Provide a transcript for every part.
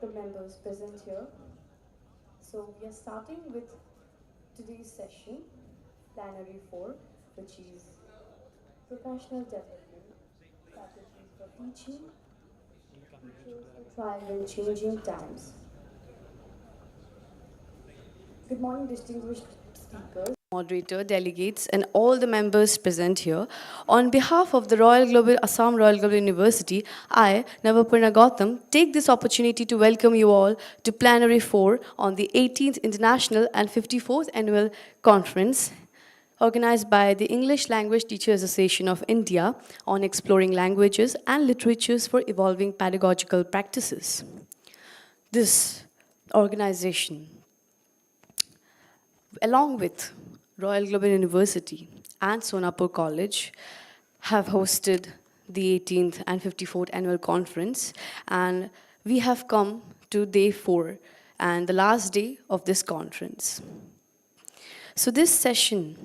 the members present here. So we are starting with today's session, Plenary 4, which is Professional Development Strategies for Teaching, Teachers to Thrive in Changing Times. Good morning, distinguished speakers, moderator, delegates, and all the members present here. On behalf of the Royal Global Assam Royal Global University, I, Navapurna Gautam, take this opportunity to welcome you all to Plenary 4 on the 18th International and 54th Annual Conference organized by the English Language Teachers Association of India on exploring languages and literatures for evolving pedagogical practices. This organization, along with Royal Global University and Sonapur College, have hosted the 18th and 54th Annual Conference, and we have come to day 4 and the last day of this conference. So this session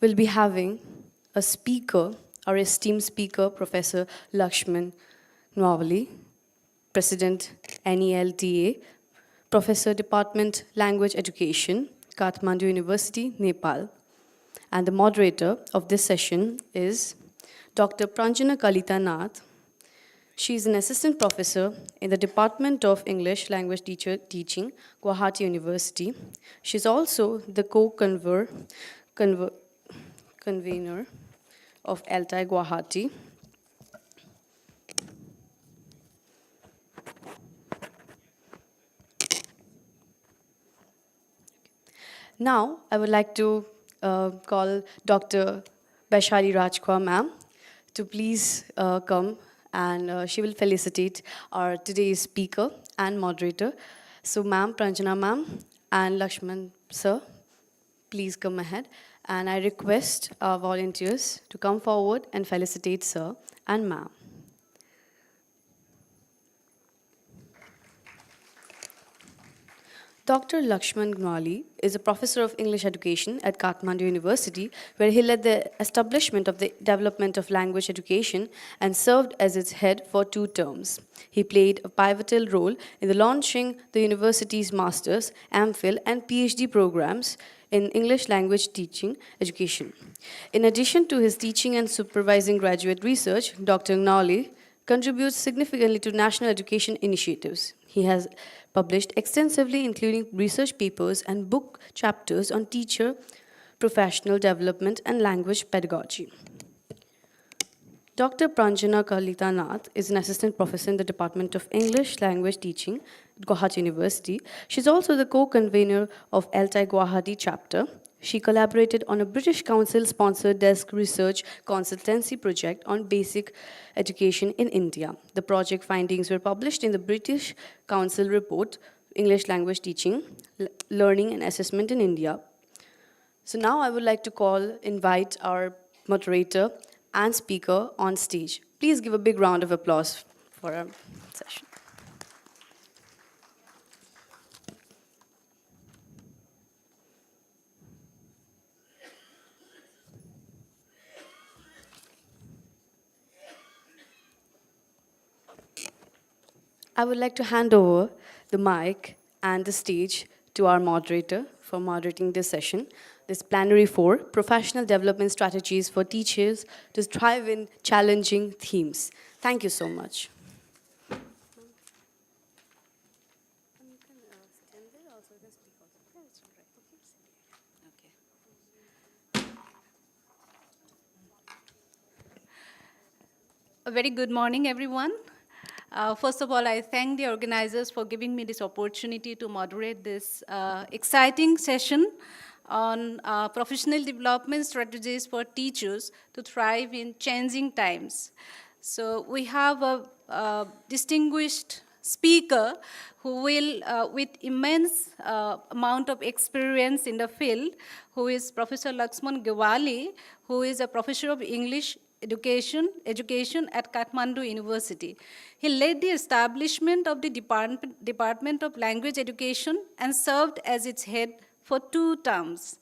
will be having a speaker, our esteemed speaker, Professor Lakshman Nwali, President NELTA, Professor Department Language Education, Kathmandu University, Nepal. And the moderator of this session is Dr. Pranjana Kalita Nath. She is an assistant professor in the Department of English Language Teaching, Guwahati University. She is also the convener of ELTAI Guwahati. Now, I would like to call Dr. Baishali Rajkwa ma'am to please come, and she will felicitate our today's speaker and moderator. So ma'am, Pranjana ma'am, and Lakshman sir, please come ahead. And I request our volunteers to come forward and felicitate sir and ma'am. Dr. Lakshman Gnwali is a professor of English education at Kathmandu University, where he led the establishment of the development of language education and served as its head for 2 terms. He played a pivotal role in the launching the university's master's, MPhil, and PhD programs in English language teaching education. In addition to his teaching and supervising graduate research, Dr. Gnwali contributes significantly to national education initiatives. He has published extensively, including research papers and book chapters on teacher, professional development, and language pedagogy. Dr. Pranjana Kalita Nath is an assistant professor in the Department of English Language Teaching at Guwahati University. She's also the co-convener of ELTAI Guwahati chapter. She collaborated on a British Council-sponsored desk research consultancy project on basic education in India. The project findings were published in the British Council report, English Language Teaching, Learning and Assessment in India. So now I would like to invite our moderator and speaker on stage. Please give a big round of applause for our session. I would like to hand over the mic and the stage to our moderator for moderating this session, this Plenary 4, Professional Development Strategies for Teachers to Thrive in Challenging Themes. Thank you so much. A very good morning, everyone. First of all, I thank the organizers for giving me this opportunity to moderate this exciting session on professional development strategies for teachers to thrive in changing times. So we have a distinguished speaker who will, with immense amount of experience in the field, who is Professor Lakshman Gnwali, who is a professor of English education at Kathmandu University. He led the establishment of the Department of Language Education and served as its head for 2 terms.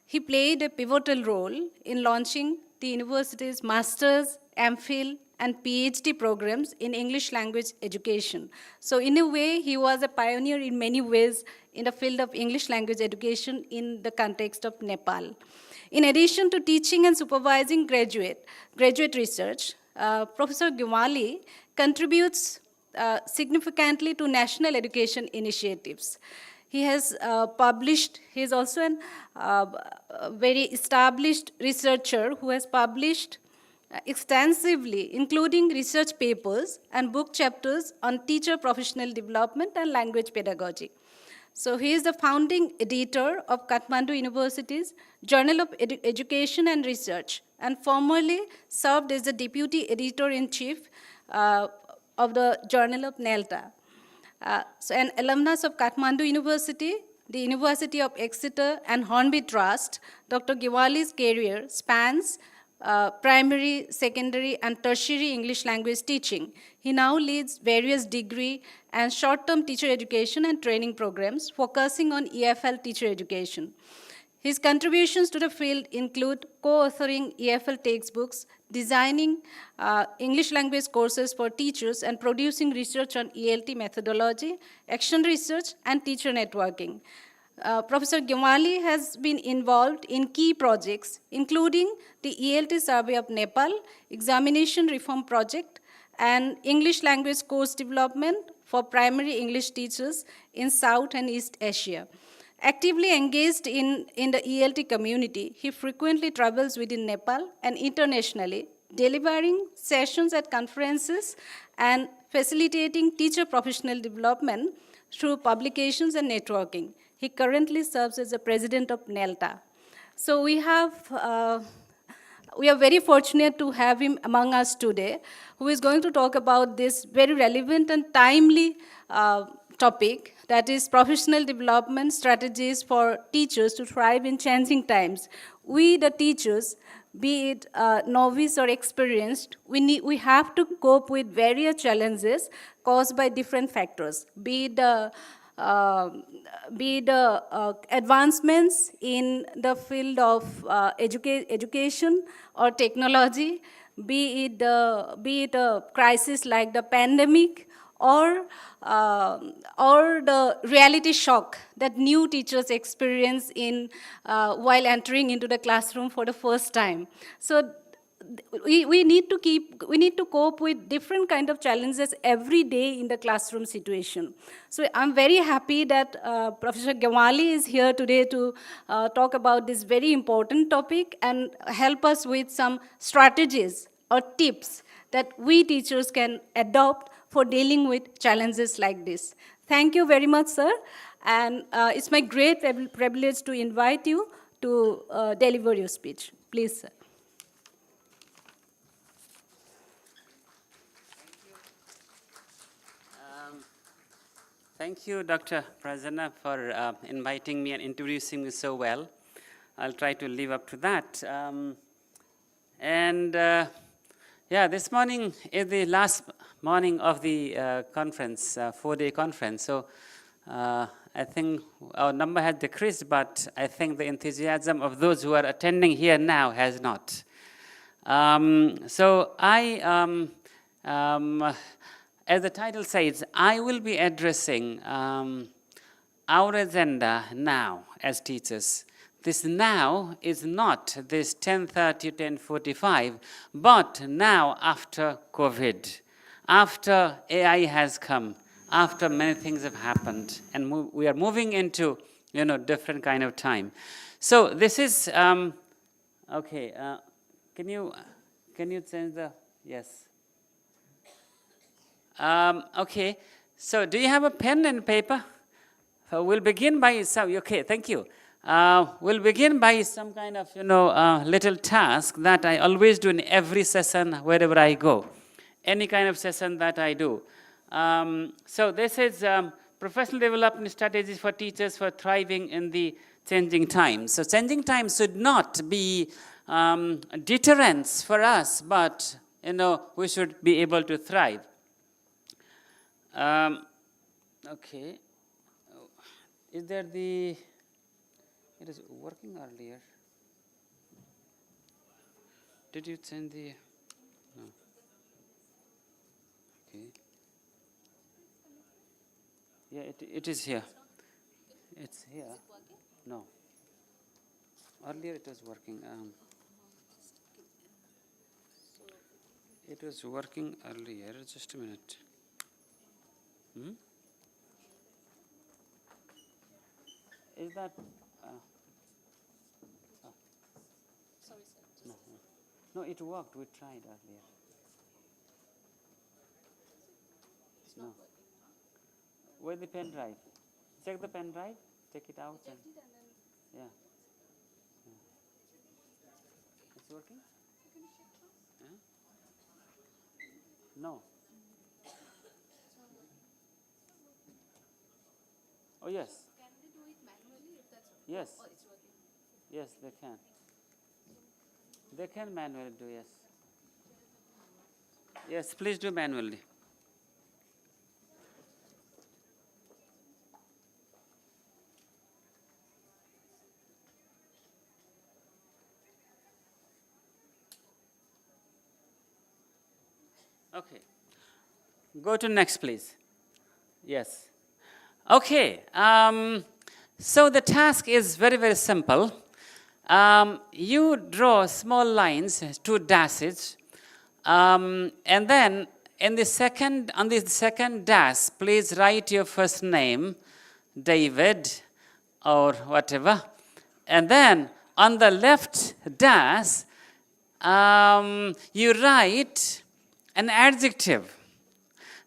He played a pivotal role in launching the university's master's, MPhil, and PhD programs in English language education. So in a way, he was a pioneer in many ways in the field of English language education in the context of Nepal. In addition to teaching and supervising graduate research, Professor Gimali contributes significantly to national education initiatives. He has he is also a very established researcher who has published extensively, including research papers and book chapters on teacher professional development and language pedagogy. So he is the founding editor of Kathmandu University's Journal of Education and Research, and formerly served as the deputy editor-in-chief of the Journal of ELTAI. So an alumnus of Kathmandu University, the University of Exeter, and Hornby Trust, Dr. Giwali's career spans primary, secondary, and tertiary English language teaching. He now leads various degree and short-term teacher education and training programs focusing on EFL teacher education. His contributions to the field include co-authoring EFL textbooks, designing English language courses for teachers, and producing research on ELT methodology, action research, and teacher networking. Professor Gimali has been involved in key projects, including the ELT Survey of Nepal, Examination Reform Project, and English language course development for primary English teachers in South and East Asia. Actively engaged in the ELT community, he frequently travels within Nepal and internationally, delivering sessions at conferences and facilitating teacher professional development through publications and networking. He currently serves as the president of ELTAI. So we are very fortunate to have him among us today, who is going to talk about this very relevant and timely topic, that is professional development strategies for teachers to thrive in changing times. We, the teachers, be it novice or experienced, we have to cope with various challenges caused by different factors, be the advancements in the field of education or technology, be it a crisis like the pandemic, or the reality shock that new teachers experience while entering into the classroom for the first time. So we need to cope with different kind of challenges every day in the classroom situation. So I'm very happy that Professor Gimali is here today to talk about this very important topic and help us with some strategies or tips that we teachers can adopt for dealing with challenges like this. Thank you very much, sir. And it's my great privilege to invite you to deliver your speech. Please, sir. Thank you, Dr. Prasanna, for inviting me and introducing me so well. I'll try to live up to that. Yeah, this morning is the last morning of the conference, 4-day conference. So I think our number has decreased, but I think the enthusiasm of those who are attending here now has not. So as the title says, I will be addressing our agenda now as teachers. This now is not this 10:30, 10:45, but now after COVID, after AI has come, after many things have happened, and we are moving into, different kind of time. So this is, okay, can you change the, yes. Okay, so do you have a pen and paper? We'll begin by okay, thank you. We'll begin by some kind of, little task that I always do in every session wherever I go, any kind of session that I do. So this is professional development strategies for teachers for thriving in the changing times. So changing times should not be deterrents for us, but, we should be able to thrive. Okay. Is there it is working earlier. Did you send the, no. Okay. Yeah, it is here. It's here. No. Earlier it was working. It was working earlier. Just a minute. Is that? Sorry, sir. No, it worked. We tried earlier. No. Where's the pen drive? Check the pen drive. Take it out. Yeah. It's working? Yeah? No. Oh, yes. Can they do it manually if that's okay? Yes. Or it's working? Yes, they can. They can manually do, yes. Yes, please do manually. Okay. Go to next, please. Yes. Okay. So the task is very, very simple. You draw small lines, 2 dashes, and then on the second dash, please write your first name, David, or whatever. And then on the left dash, you write an adjective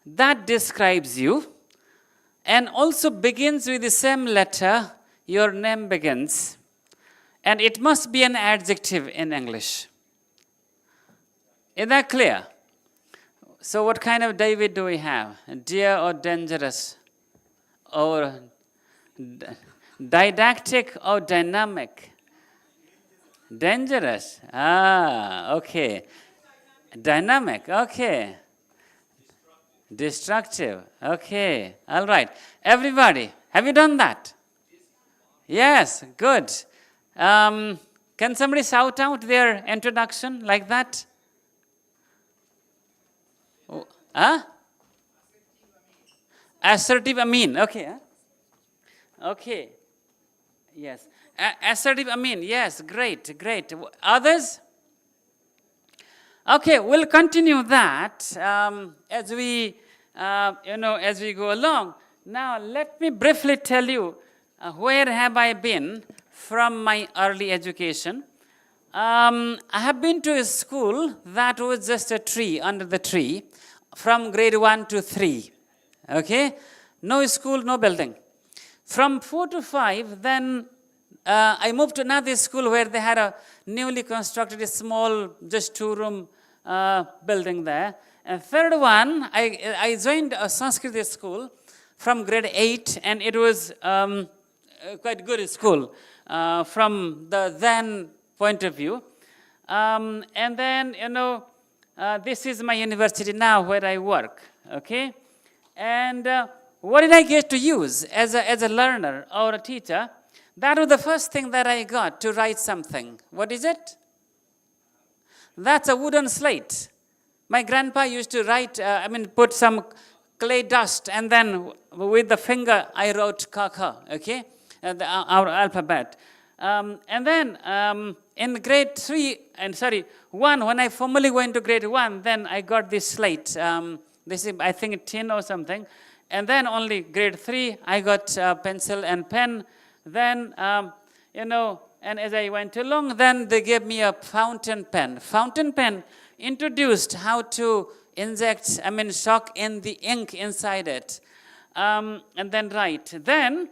that describes you and also begins with the same letter your name begins. And it must be an adjective in English. Is that clear? So what kind of David do we have? Dear or dangerous? Or didactic or dynamic? Dangerous. Ah, okay. Dynamic, okay. Destructive, okay. All right. Everybody, have you done that? Yes, good. Can somebody shout out their introduction like that? Oh, huh? Assertive Amin, okay. Huh? Okay. Yes. Assertive Amin, yes, great, great. Others? Okay, we'll continue that as we, as we go along. Now, let me briefly tell you where have I been from my early education. I have been to a school that was just a tree, under the tree, from grade 1 to 3. Okay? No school, no building. From 4 to 5, then I moved to another school where they had a newly constructed, a small, just 2-room building there. And third one, I joined a Sanskrit school from grade 8, and it was quite good school from the then point of view. And then, this is my university now where I work, okay? And what did I get to use as a learner or a teacher? That was the first thing that I got to write something. What is it? That's a wooden slate. My grandpa used to write, put some clay dust, and then with the finger I wrote kaka, okay? Our alphabet. And then in grade 1, when I formally went to grade 1, then I got this slate. This is, I think, tin or something. And then only grade 3, I got pencil and pen. Then, and as I went along, then they gave me a fountain pen. Fountain pen introduced how to inject, shock in the ink inside it. And then write. Then,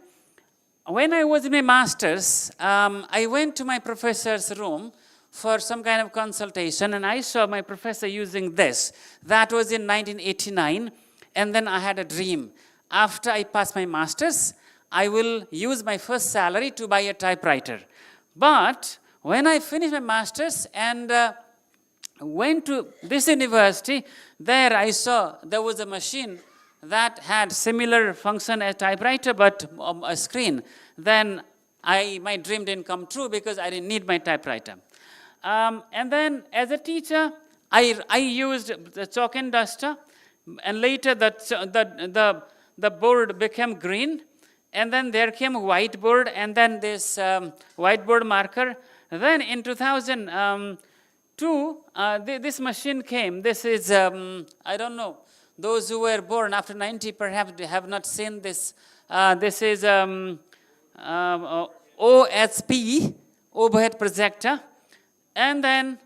when I was in my master's, I went to my professor's room for some kind of consultation, and I saw my professor using this. That was in 1989, and then I had a dream. After I pass my master's, I will use my first salary to buy a typewriter. But when I finished my master's and went to this university, there I saw there was a machine that had similar function as typewriter, but a screen. Then my dream didn't come true because I didn't need my typewriter. And then as a teacher, I used the chalk and duster. and later the board became green, and then there came a whiteboard, and then this whiteboard marker. Then in 2002, this machine came. This is, I don't know, those who were born after 90 perhaps they have not seen this. This is OSP, overhead projector. And then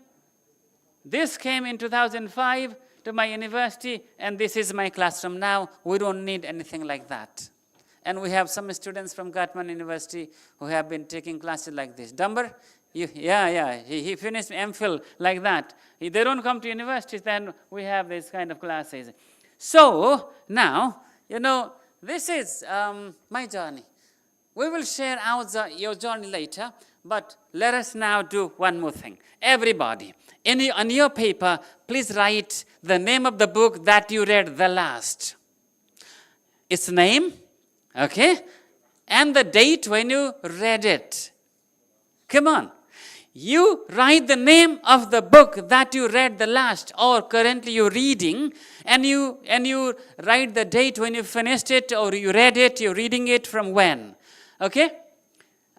this came in 2005 to my university, and this is my classroom now. We don't need anything like that. And we have some students from Gatman University who have been taking classes like this. Dumber? He finished MPhil like that. They don't come to universities, then we have this kind of classes. So now, this is my journey. We will share your journey later, but let us now do one more thing. Everybody, on your paper, please write the name of the book that you read the last. Its name, okay, and the date when you read it. Come on. You write the name of the book that you read the last or currently you're reading, and you write the date when you finished it or you read it, you're reading it from when. Okay?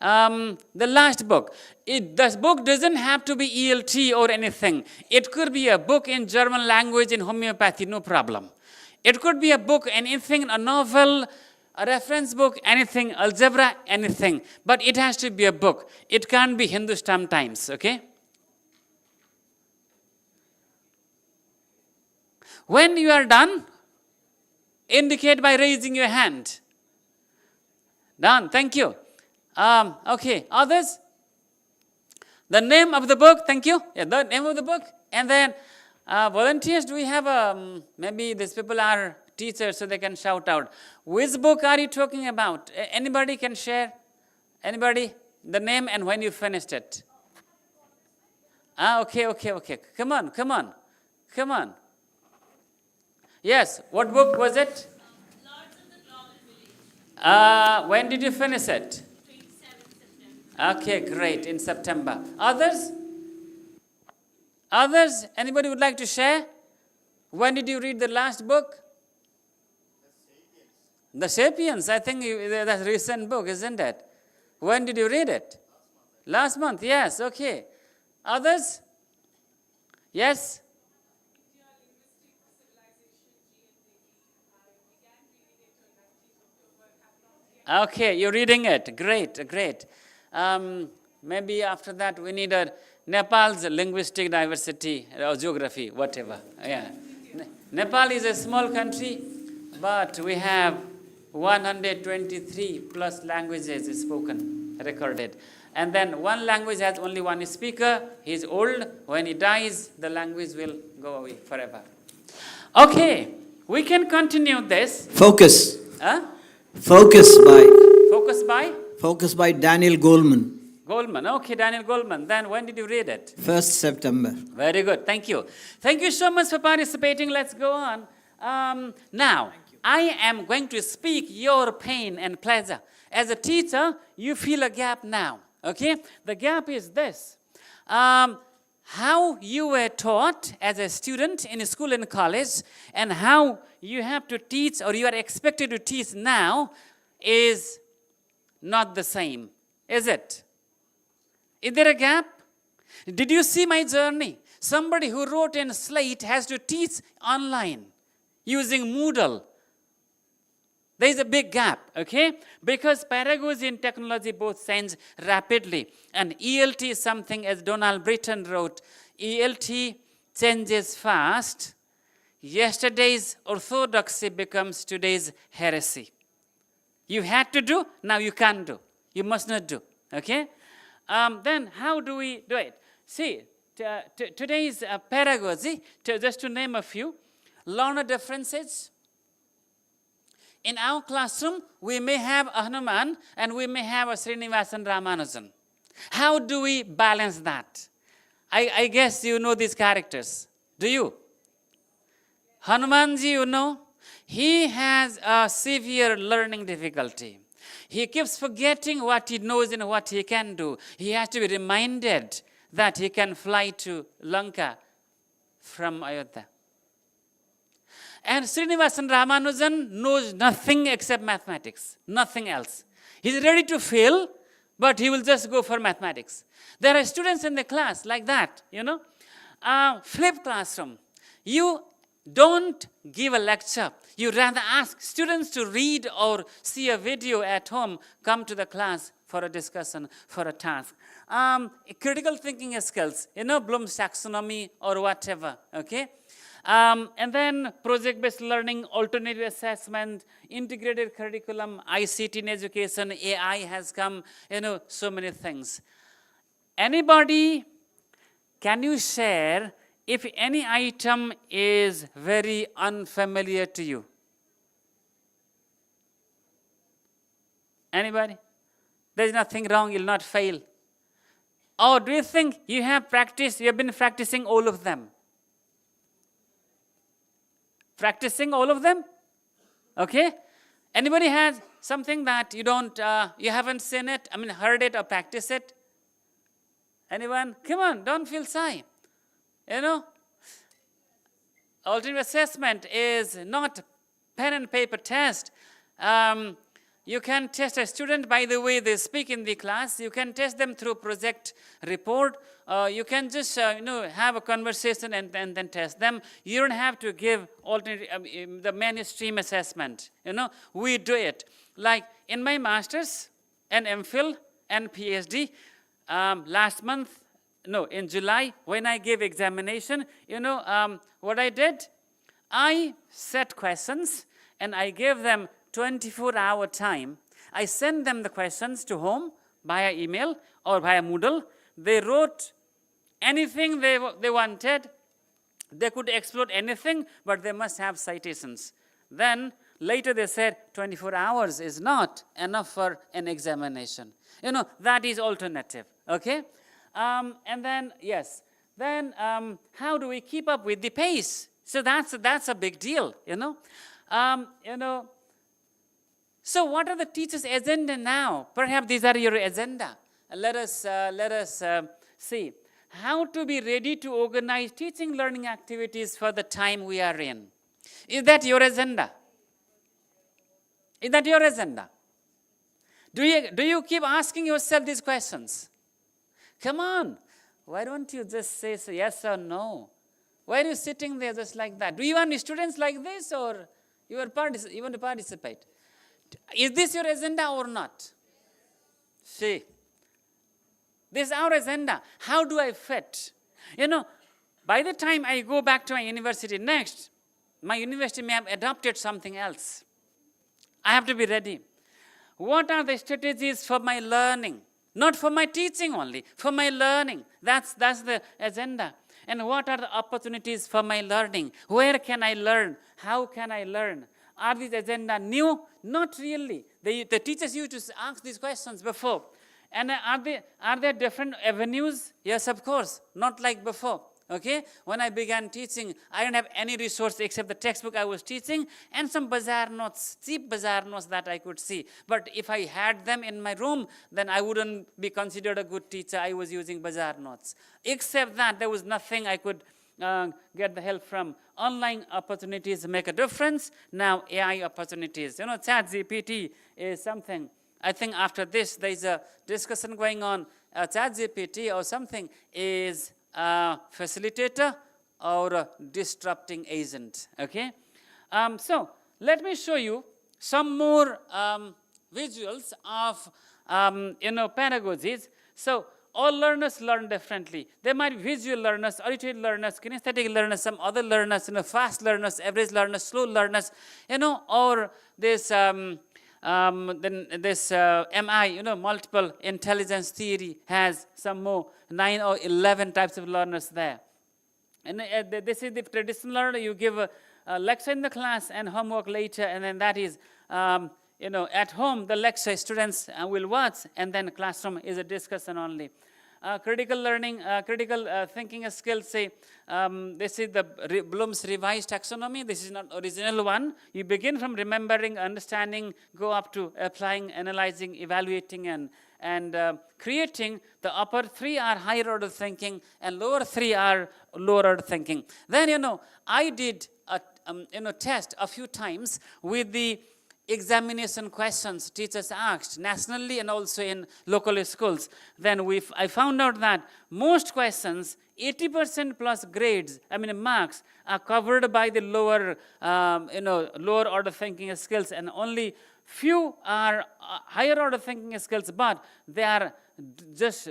The last book. This book doesn't have to be ELT or anything. It could be a book in German language, in homeopathy, no problem. It could be a book, anything, a novel, a reference book, anything, algebra, anything. But it has to be a book. It can't be Hindustan Times, okay? When you are done, indicate by raising your hand. Done, thank you. Okay, others? The name of the book, thank you. Yeah, the name of the book. And then volunteers, do we have maybe these people are teachers so they can shout out. Which book are you talking about? Anybody can share? Anybody? The name and when you finished it. Okay. Come on. Yes, what book was it? Lords of the Global Village. When did you finish it? 27th September. Okay, great, in September. Others? Others? Anybody would like to share? When did you read the last book? The Sapiens. I think that's a recent book, isn't it? When did you read it? Last month, yes, okay. Others? Yes? Okay, you're reading it. Great. Maybe after that we need Nepal's linguistic diversity or geography, whatever. Yeah. Nepal is a small country, but we have 123 plus languages spoken, recorded. And then one language has only one speaker. He's old. When he dies, the language will go away forever. Okay, we can continue this. Focus. Huh? Focus by Daniel Goleman. Goleman, okay, Daniel Goleman. Then when did you read it? 1st September. Very good, thank you. Thank you so much for participating. Let's go on. Now, I am going to speak your pain and pleasure. As a teacher, you feel a gap now, okay? The gap is this. How you were taught as a student in school and college and how you have to teach or you are expected to teach now is not the same, is it? Is there a gap? Did you see my journey? Somebody who wrote in Slate has to teach online using Moodle. There is a big gap, okay? Because pedagogy and technology both change rapidly. And ELT is something, as Donald Britton wrote, ELT changes fast. Yesterday's orthodoxy becomes today's heresy. You had to do, now you can't do. You must not do, okay? Then how do we do it? See, today's pedagogy, just to name a few, learner differences. In our classroom, we may have a Hanuman and we may have a Srinivasan Ramanujan. How do we balance that? I guess you know these characters. Do you? Hanumanji, you know, he has a severe learning difficulty. He keeps forgetting what he knows and what he can do. He has to be reminded that he can fly to Lanka from Ayodhya. And Srinivasan Ramanujan knows nothing except mathematics, nothing else. He's ready to fail, but he will just go for mathematics. There are students in the class like that, Flip classroom. You don't give a lecture. You rather ask students to read or see a video at home, come to the class for a discussion, for a task. Critical thinking skills, Bloom's taxonomy or whatever, okay? And then project-based learning, alternative assessment, integrated curriculum, ICT in education, AI has come, so many things. Anybody, can you share if any item is very unfamiliar to you? Anybody? There's nothing wrong, you'll not fail. Or do you think you have been practicing all of them? Practicing all of them? Okay? Anybody has something that you haven't seen it, heard it or practiced it? Anyone? Come on, don't feel shy. Alternative assessment is not pen and paper test. You can test a student by the way they speak in the class. You can test them through project report. You can just have a conversation and then test them. You don't have to give the mainstream assessment. We do it. Like in my master's and MPhil and PhD, in July, when I gave examination, what I did? I set questions and I gave them 24-hour time. I sent them the questions to home via email or via Moodle. They wrote anything they wanted. They could explore anything, but they must have citations. Then later they said 24 hours is not enough for an examination. That is alternative, okay? And then, yes, then how do we keep up with the pace? So that's a big deal, So what are the teachers' agenda now? Perhaps these are your agenda. Let us see how to be ready to organize teaching learning activities for the time we are in. Is that your agenda? Is that your agenda? Do you keep asking yourself these questions? Come on. Why don't you just say yes or no? Why are you sitting there just like that? Do you want students like this or you want to participate? Is this your agenda or not? See, this is our agenda. How do I fit? By the time I go back to my university next, my university may have adopted something else. I have to be ready. What are the strategies for my learning? Not for my teaching only, for my learning. That's the agenda. And what are the opportunities for my learning? Where can I learn? How can I learn? Are these agenda new? Not really. The teachers used to ask these questions before. And are there different avenues? Yes, of course. Not like before. Okay? When I began teaching, I didn't have any resource except the textbook I was teaching and some bazaar notes, cheap bazaar notes that I could see. But if I had them in my room, then I wouldn't be considered a good teacher. I was using bazaar notes. Except that there was nothing I could get the help from. Online opportunities make a difference. Now AI opportunities. ChatGPT is something. I think after this, there's a discussion going on. ChatGPT or something is a facilitator or a disrupting agent. Okay. So let me show you some more visuals of pedagogies. So all learners learn differently. They might be visual learners, auditory learners, kinesthetic learners, some other learners, fast learners, average learners, slow learners, or this MI, multiple intelligence theory has some more 9 or 11 types of learners there. And this is the traditional learner. You give a lecture in the class and homework later, and then that is, at home, the lecture students will watch, and then classroom is a discussion only. Critical learning, critical thinking skills, say, this is the Bloom's revised taxonomy. This is not original one. You begin from remembering, understanding, go up to applying, analyzing, evaluating, and creating. The upper 3 are higher order thinking, and lower 3 are lower order thinking. Then, I did test a few times with the examination questions teachers asked nationally and also in local schools. Then I found out that most questions, 80% plus grades, marks, are covered by the lower, lower order thinking skills, and only few are higher order thinking skills, but they are just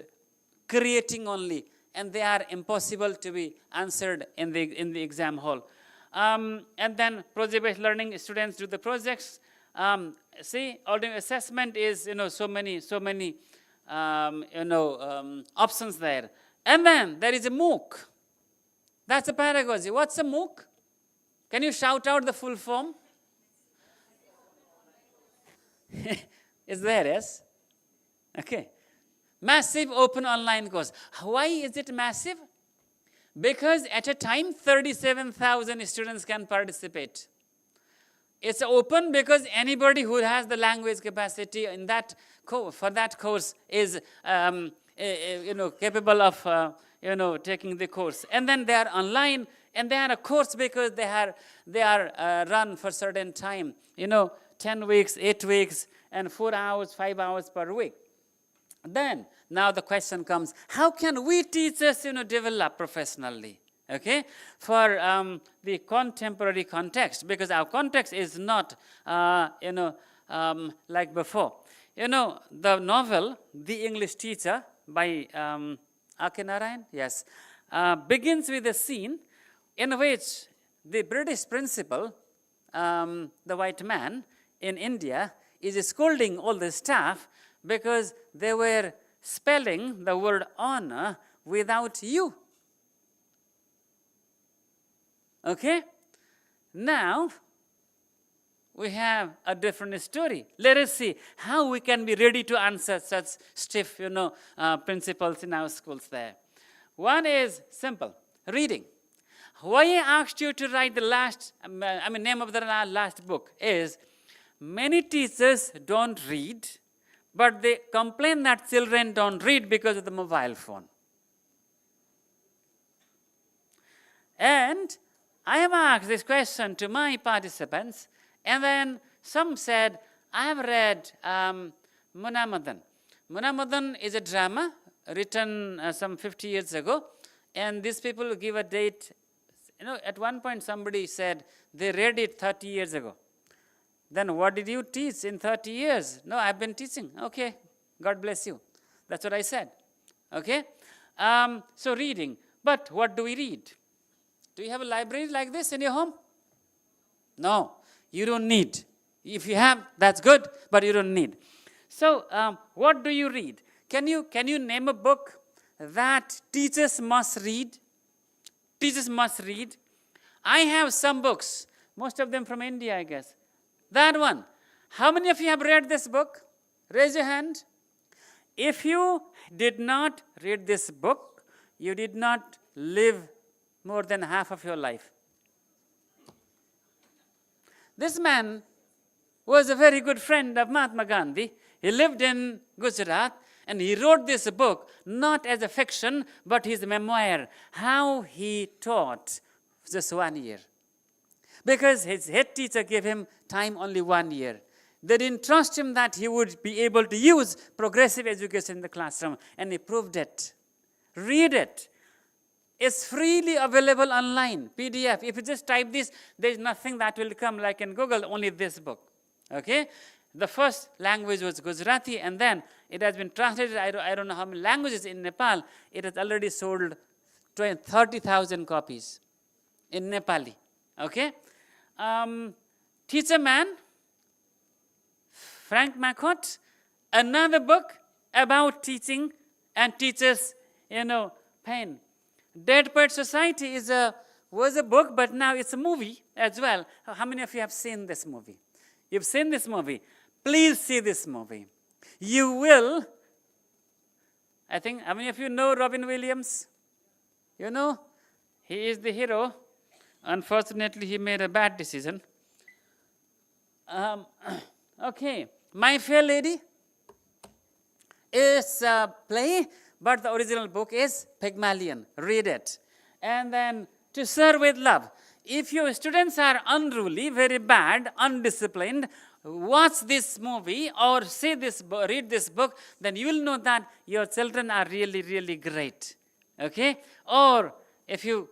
creating only, and they are impossible to be answered in the exam hall. And then project-based learning, students do the projects. See, alternate assessment is so many options there. And then there is a MOOC. That's a pedagogy. What's a MOOC? Can you shout out the full form? Is there, yes? Okay. Massive open online course. Why is it massive? Because at a time, 37,000 students can participate. It's open because anybody who has the language capacity in that for that course is capable of taking the course. And then they are online, and they are a course because they are run for certain time. 10 weeks, 8 weeks, and 4 hours, 5 hours per week. Then, now the question comes, how can we teachers, develop professionally, okay, for the contemporary context? Because our context is not, like before. The novel, The English Teacher, by Akinarayan, yes, begins with a scene in which the British principal, the white man in India, is scolding all the staff because they were spelling the word honor without you. Okay? Now, we have a different story. Let us see how we can be ready to answer such stiff, principles in our schools there. One is simple, reading. Why I asked you to write the name of the last book is, many teachers don't read, but they complain that children don't read because of the mobile phone. And I have asked this question to my participants, and then some said, I have read Munamadan. Munamadan is a drama written some 50 years ago, and these people give a date. At one point somebody said they read it 30 years ago. Then what did you teach in 30 years? No, I've been teaching. Okay, God bless you. That's what I said. Okay? So reading. But what do we read? Do you have a library like this in your home? No, you don't need. If you have, that's good, but you don't need. So what do you read? Can you name a book that teachers must read? Teachers must read. I have some books, most of them from India, I guess. That one. How many of you have read this book? Raise your hand. If you did not read this book, you did not live more than half of your life. This man was a very good friend of Mahatma Gandhi. He lived in Gujarat, and he wrote this book not as a fiction, but his memoir, how he taught just 1 year. Because his head teacher gave him time only 1 year. They didn't trust him that he would be able to use progressive education in the classroom, and he proved it. Read it. It's freely available online, PDF. If you just type this, there's nothing that will come like in Google, only this book. Okay? The first language was Gujarati, and then it has been translated, I don't know how many languages in Nepal. It has already sold 30,000 copies in Nepali. Okay? Teacher Man, Frank McCourt, another book about teaching and teachers, pain. Dead Poet Society was a book, but now it's a movie as well. How many of you have seen this movie? You've seen this movie. Please see this movie. You will, I think, how many of you know Robin Williams? You know? He is the hero. Unfortunately, he made a bad decision. Okay. My Fair Lady is a play, but the original book is Pygmalion. Read it. And then To Serve with Love. if your students are unruly, very bad, undisciplined, watch this movie or read this book, then you will know that your children are really, really great. Okay? Or if you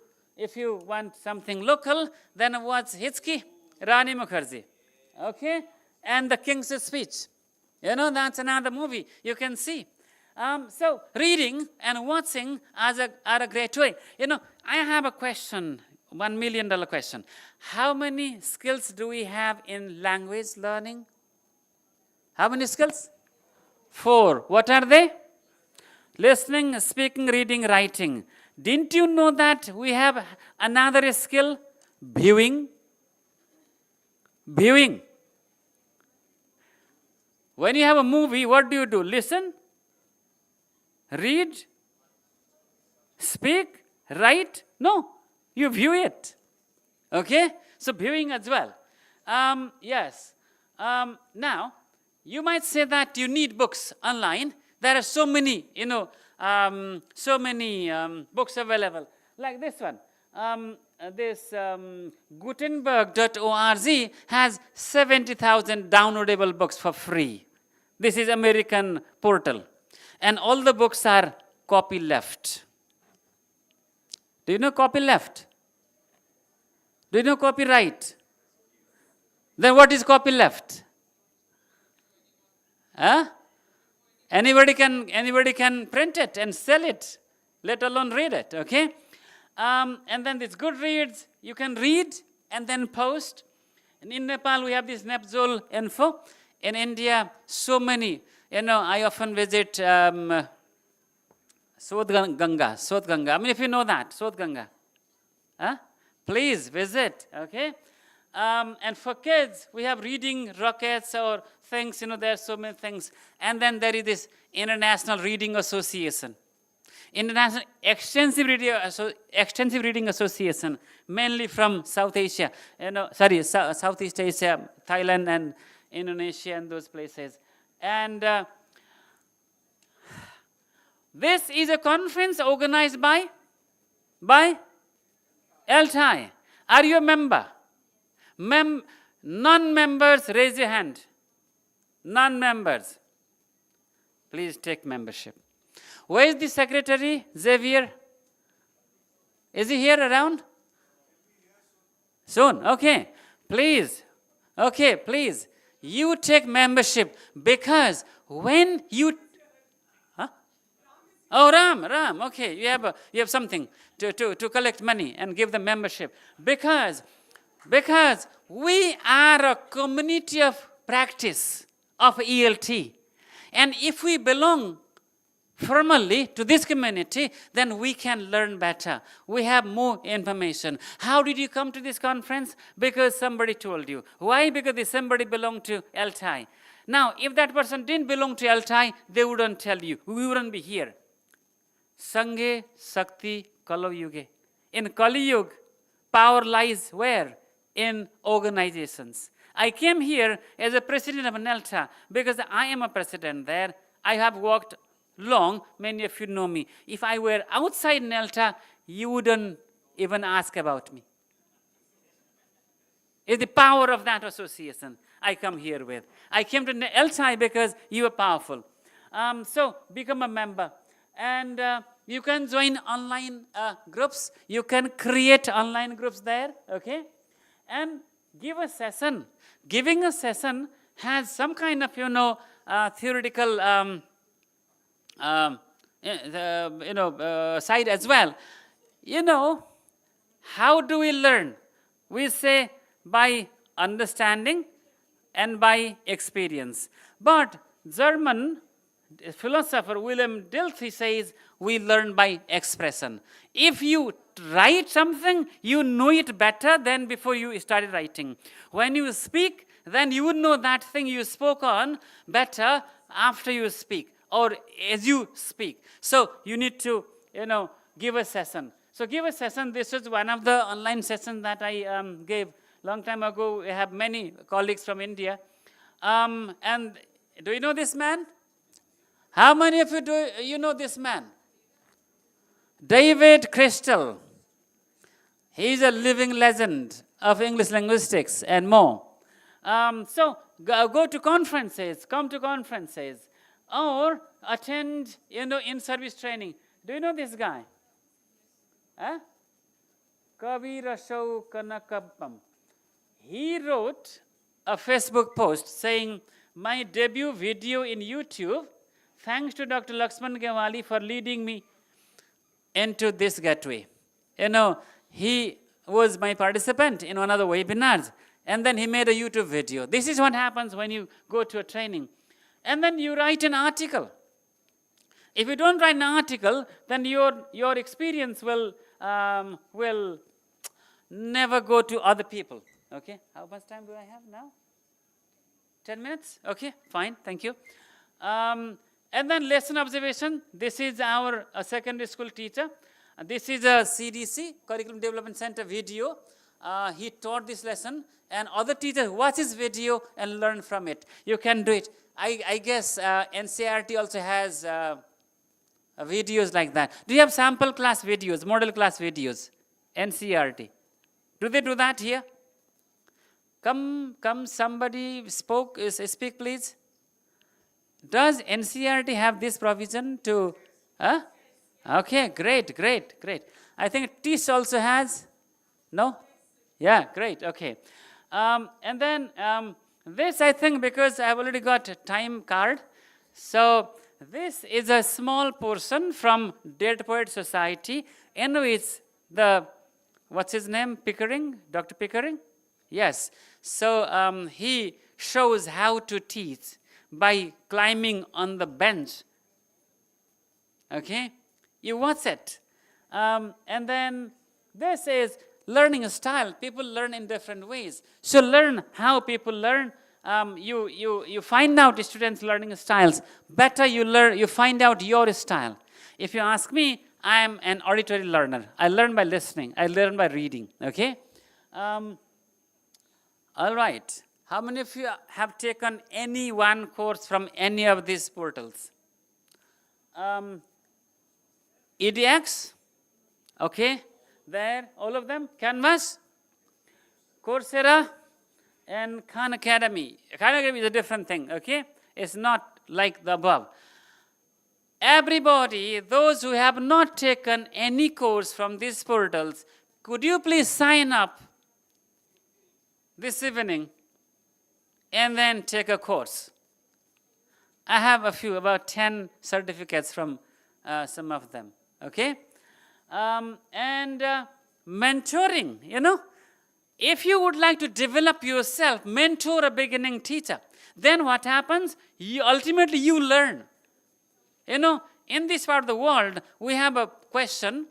want something local, then watch Hichki, Rani Mukherjee. Okay? And The King's Speech. You know, that's another movie you can see. So reading and watching are a great way. You know, I have a question, $1 million question. How many skills do we have in language learning? How many skills? 4. What are they? Listening, speaking, reading, writing. Didn't you know that we have another skill? Viewing. Viewing. When you have a movie, what do you do? Listen, read, speak, write? No, you view it. Okay? So viewing as well. Yes. Now, you might say that you need books online. There are so many, books available. Like this one. Gutenberg.org has 70,000 downloadable books for free. This is American portal. And all the books are copyleft. Do you know copyleft? Do you know copyright? Then what is copyleft? Huh? Anybody can print it and sell it, let alone read it, okay? And then this Goodreads, you can read and then post. And in Nepal, we have this Nepzol info. In India, so many. I often visit Sodh Ganga. I mean, if you know that, Sodh Ganga. Huh? Please visit, okay? And for kids, we have reading rockets or things, there are so many things. And then there is this International Reading Association. International Extensive Reading Association, mainly from South Asia, Southeast Asia, Thailand and Indonesia and those places. And this is a conference organized by ELTAI. Are you a member? Non-members, raise your hand. Non-members. Please take membership. Where is the secretary, Xavier? Is he here around? Soon, okay. Please, okay, please. You take membership because when you... Huh? Oh, Ram, okay. You have something to collect money and give them membership. Because we are a community of practice of ELT. And if we belong formally to this community, then we can learn better. We have more information. How did you come to this conference? Because somebody told you. Why? Because somebody belonged to ELTAI. Now, if that person didn't belong to ELTAI, they wouldn't tell you. We wouldn't be here. Sanghe Sakti Kalo Yuge. In Kali Yuga, power lies where? In organizations. I came here as a president of an ELTA because I am a president there. I have worked long, many of you know me. If I were outside ELTA, you wouldn't even ask about me. It's the power of that association I come here with. I came to ELTA because you are powerful. So become a member. And you can join online groups. You can create online groups there, okay? And give a session. Giving a session has some kind of, theoretical side as well. How do we learn? We say by understanding and by experience. But German philosopher William Dilthey says we learn by expression. If you write something, you know it better than before you started writing. When you speak, then you would know that thing you spoke on better after you speak or as you speak. So you need to, give a session. So give a session. This is one of the online sessions that I gave long time ago. We have many colleagues from India. And do you know this man? How many of you know this man? David Crystal. He is a living legend of English linguistics and more. So go to conferences, come to conferences, or attend, in-service training. Do you know this guy? Huh? Kavira Kanakapam. He wrote a Facebook post saying, my debut video in YouTube, thanks to Dr. Laxman Gewali for leading me into this gateway. He was my participant in one of the webinars, and then he made a YouTube video. This is what happens when you go to a training. And then you write an article. If you don't write an article, then your experience will never go to other people. Okay, how much time do I have now? 10 minutes? Okay, fine, thank you. And then lesson observation. This is our secondary school teacher. This is a CDC, Curriculum Development Center video. He taught this lesson, and other teachers watch his video and learn from it. You can do it. I guess NCERT also has videos like that. Do you have sample class videos, model class videos? NCERT. Do they do that here? Come, somebody speak please. Does NCERT have this provision to, Okay, great. I think TIS also has, no? Yeah, great, okay. And then this I think, because I've already got a time card, so this is a small portion from Dead Poet Society, in which what's his name, Pickering, Dr. Pickering? Yes, so he shows how to teach by climbing on the bench, okay? You watch it. And then this is learning style. People learn in different ways. So learn how people learn. You find out students' learning styles. Better you find out your style. If you ask me, I am an auditory learner. I learn by listening. I learn by reading, okay? All right. How many of you have taken any one course from any of these portals? EDX, okay, there, all of them, Canvas, Coursera, and Khan Academy. Khan Academy is a different thing, okay? It's not like the above. Everybody, those who have not taken any course from these portals, could you please sign up this evening and then take a course? I have a few, about 10 certificates from some of them. Okay? And mentoring, if you would like to develop yourself, mentor a beginning teacher, then what happens? Ultimately, you learn. In this part of the world, we have a question.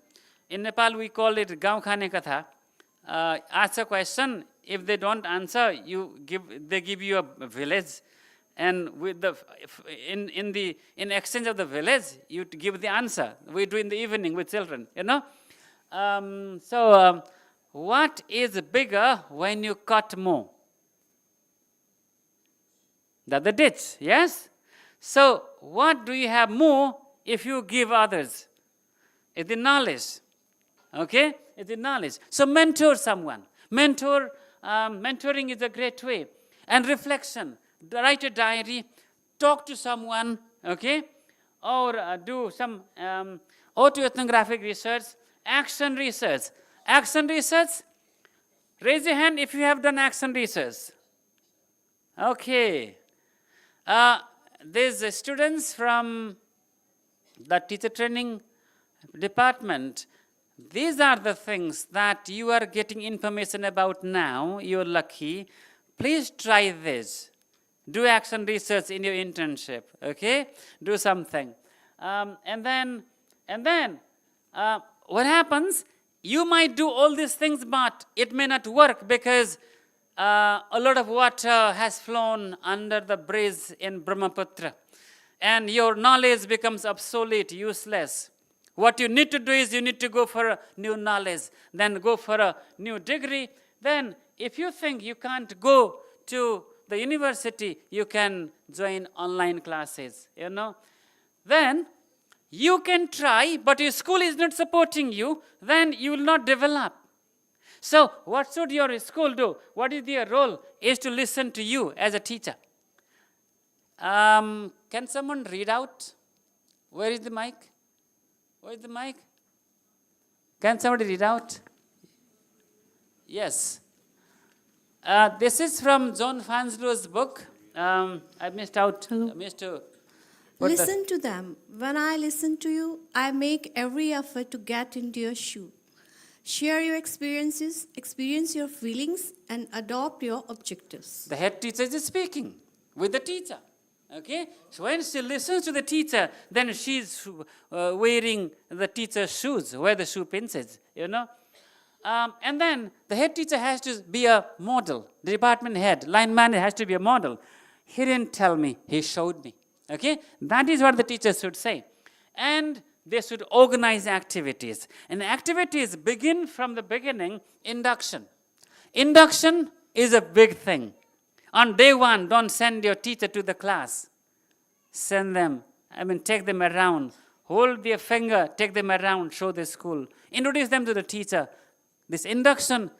In Nepal, we call it Gaon Khane Katha. Ask a question. If they don't answer, they give you a village. And with in exchange of the village, you give the answer. We do in the evening with children, So what is bigger when you cut more? The ditch, yes? So what do you have more if you give others? It's the knowledge, okay? It's the knowledge. So mentor someone. Mentoring is a great way. And reflection. Write a diary, talk to someone, okay? Or do some autoethnographic research, action research. Action research, raise your hand if you have done action research. Okay. There's students from the teacher training department. These are the things that you are getting information about now. You're lucky. Please try this. Do action research in your internship, okay? Do something. And then what happens? You might do all these things, but it may not work because a lot of water has flown under the bridge in Brahmaputra. And your knowledge becomes obsolete, useless. What you need to do is you need to go for a new knowledge, then go for a new degree. Then if you think you can't go to the university, you can join online classes, Then you can try, but your school is not supporting you, then you will not develop. So what should your school do? What is their role? Is to listen to you as a teacher. Can someone read out? Where is the mic? Where is the mic? Can somebody read out? Yes. This is from John Farnsworth's book. I missed out. Listen to them. When I listen to you, I make every effort to get into your shoe. Share your experiences, experience your feelings, and adopt your objectives. The head teacher is speaking with the teacher. Okay? So when she listens to the teacher, then she's wearing the teacher's shoes, where the shoe pins is, And then the head teacher has to be a model. The department head, line manager has to be a model. He didn't tell me, he showed me. Okay? That is what the teacher should say. And they should organize activities. And activities begin from the beginning, induction. Induction is a big thing. On day one, don't send your teacher to the class. Send them, take them around. Hold their finger, take them around, show the school. Introduce them to the teacher. This induction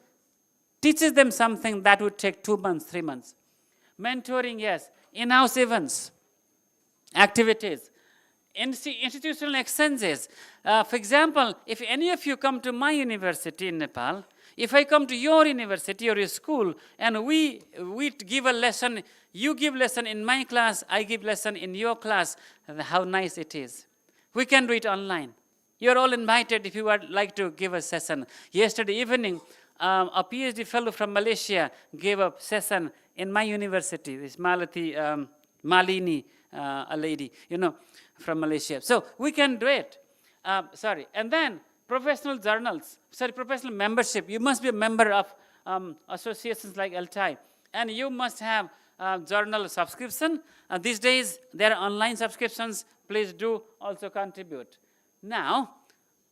teaches them something that would take 2 months, 3 months. Mentoring, yes. In-house events, activities, institutional exchanges. For example, if any of you come to my university in Nepal, if I come to your university or your school and we give a lesson, you give lesson in my class, I give lesson in your class, how nice it is. We can do it online. You're all invited if you would like to give a session. Yesterday evening, a PhD fellow from Malaysia gave a session in my university, this Malini, a lady, from Malaysia. So we can do it. And then professional professional membership. You must be a member of associations like ELTAI. And you must have journal subscription. These days, there are online subscriptions. Please do also contribute. Now,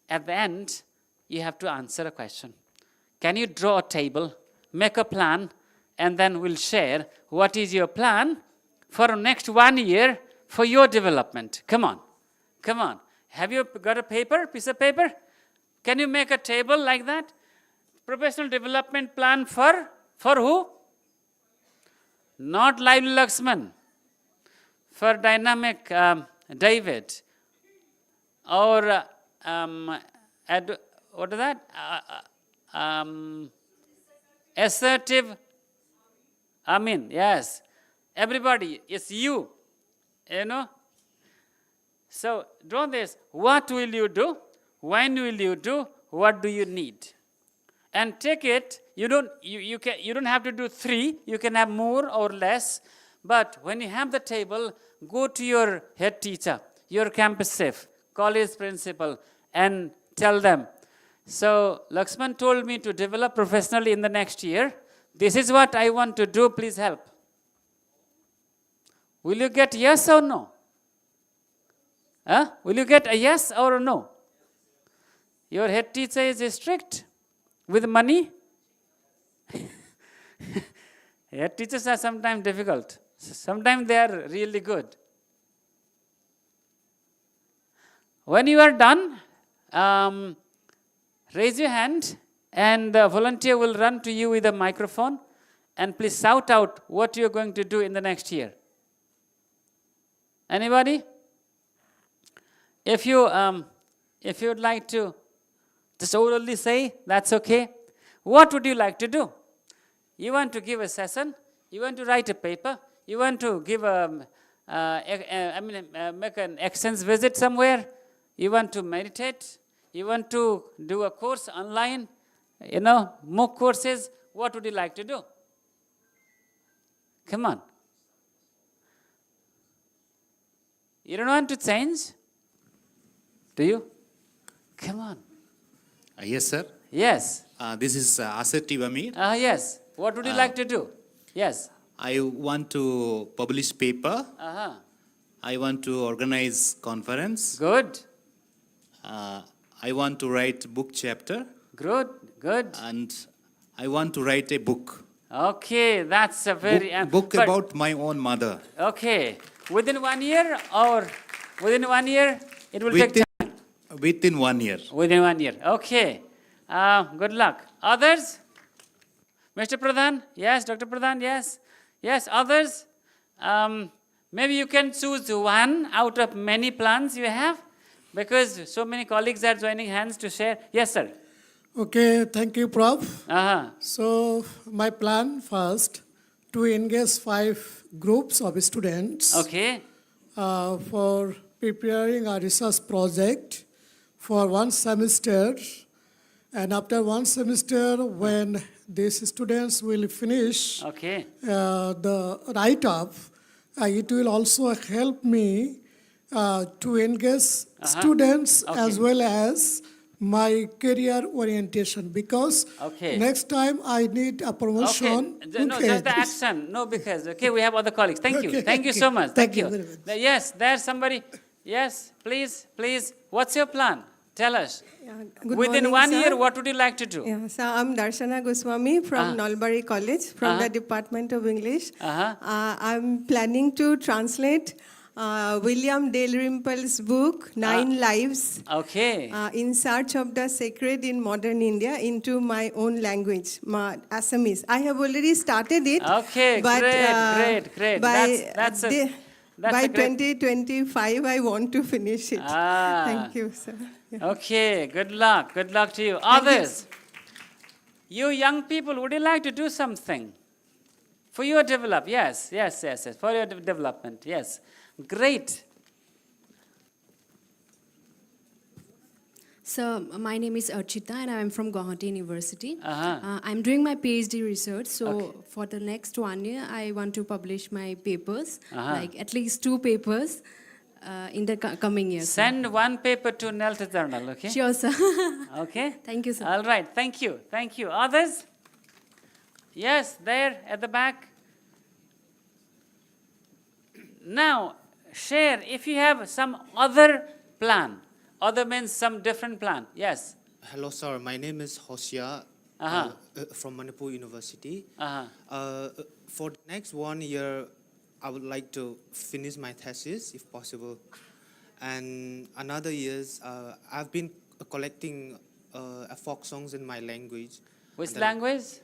at the end, you have to answer a question. Can you draw a table, make a plan, and then we'll share what is your plan for the next 1 year for your development. Come on. Come on. Have you got a piece of paper? Can you make a table like that? Professional development plan for who? Not Lively Laxman. For Dynamic David. Or, what is that? Assertive Amin, yes. Everybody, it's you. So, draw this. What will you do? When will you do? What do you need? And take it. You don't have to do 3. You can have more or less. But when you have the table, go to your head teacher, your campus chef, college principal, and tell them. So, Laxman told me to develop professionally in the next year. This is what I want to do. Please help. Will you get yes or no? Will you get a yes or a no? Your head teacher is strict with money. Head teachers are sometimes difficult. Sometimes they are really good. When you are done, raise your hand and the volunteer will run to you with a microphone and please shout out what you are going to do in the next year. Anybody? If you would like to just orally say, that's okay. What would you like to do? You want to give a session? You want to write a paper? You want to give make an exchange visit somewhere? You want to meditate? You want to do a course online? MOOC courses? What would you like to do? Come on. You don't want to change? Do you? Come on. Yes, sir. Yes. This is Assertive Amir. Yes. What would you like to do? Yes. I want to publish paper. I want to organize conference. Good. I want to write book chapter. Good. And I want to write a book. Okay, that's a very... Book about my own mother. Okay. Within 1 year or within 1 year it will take time? Within 1 year. Within 1 year. Okay. Good luck. Others? Mr. Pradhan? Yes, Dr. Pradhan, yes. Yes, others? Maybe you can choose one out of many plans you have, because so many colleagues are joining hands to share. Yes, sir. Okay, thank you, Prof. Uh-huh. So, my plan first to engage 5 groups of students Okay. for preparing a research project for 1 semester. And after 1 semester, when these students will finish Okay. the write-up, it will also help me to engage students Okay. as well as my career orientation, because Okay. next time I need a promotion. Okay. No, just the action. No, because, okay, we have other colleagues. Thank you. Okay, Thank you okay. so much. Thank you very much. Yes, there's somebody. Yes, please, please. What's your plan? Tell us. Good Within morning, 1 sir. year, what would you like to do? Yeah, so I'm Darshana Goswami from Nalbari College, from the Department of English. I'm planning to translate William Dalrymple's book, Nine Lives, Okay. In Search of the Sacred in Modern India, into my own language, Assamese. I have already started it. Okay, but, great. By, That's by a great... 2025, I want to finish it. Thank you, sir. Yeah. Okay, good luck. Good luck to you. Others, you young people, would you like to do something for your develop? Yes, for your development. Yes, great. So, my name is Archita and I am from Guwahati University. I'm doing my PhD research, so for the next 1 year, I want to publish my papers, like at least 2 papers in the coming years. Send 1 paper to Nelta Journal, okay? Sure, sir. Okay? Thank you, sir. All right, thank you. Others? Yes, there at the back. Now, share if you have some other plan. Other means some different plan. Yes. Hello, sir. My name is Hosia from Manipur University. For the next 1 year, I would like to finish my thesis, if possible. And another years, I've been collecting folk songs in my language. Which language?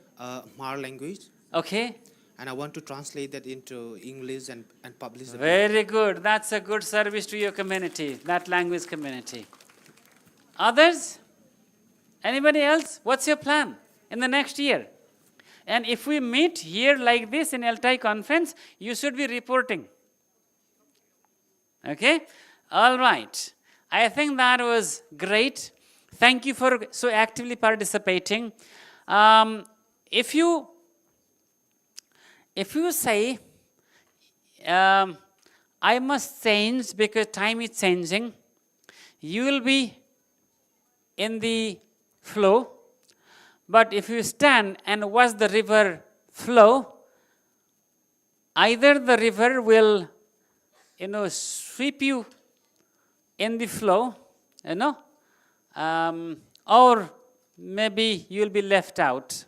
Mar language. Okay. And I want to translate that into English and publish it. Very good. That's a good service to your community, that language community. Others? Anybody else? What's your plan in the next year? And if we meet here like this in ELTAI conference, you should be reporting. Okay? All right. I think that was great. Thank you for so actively participating. If you say, I must change because time is changing, you will be in the flow. But if you stand and watch the river flow, either the river will, sweep you in the flow, or maybe you'll be left out.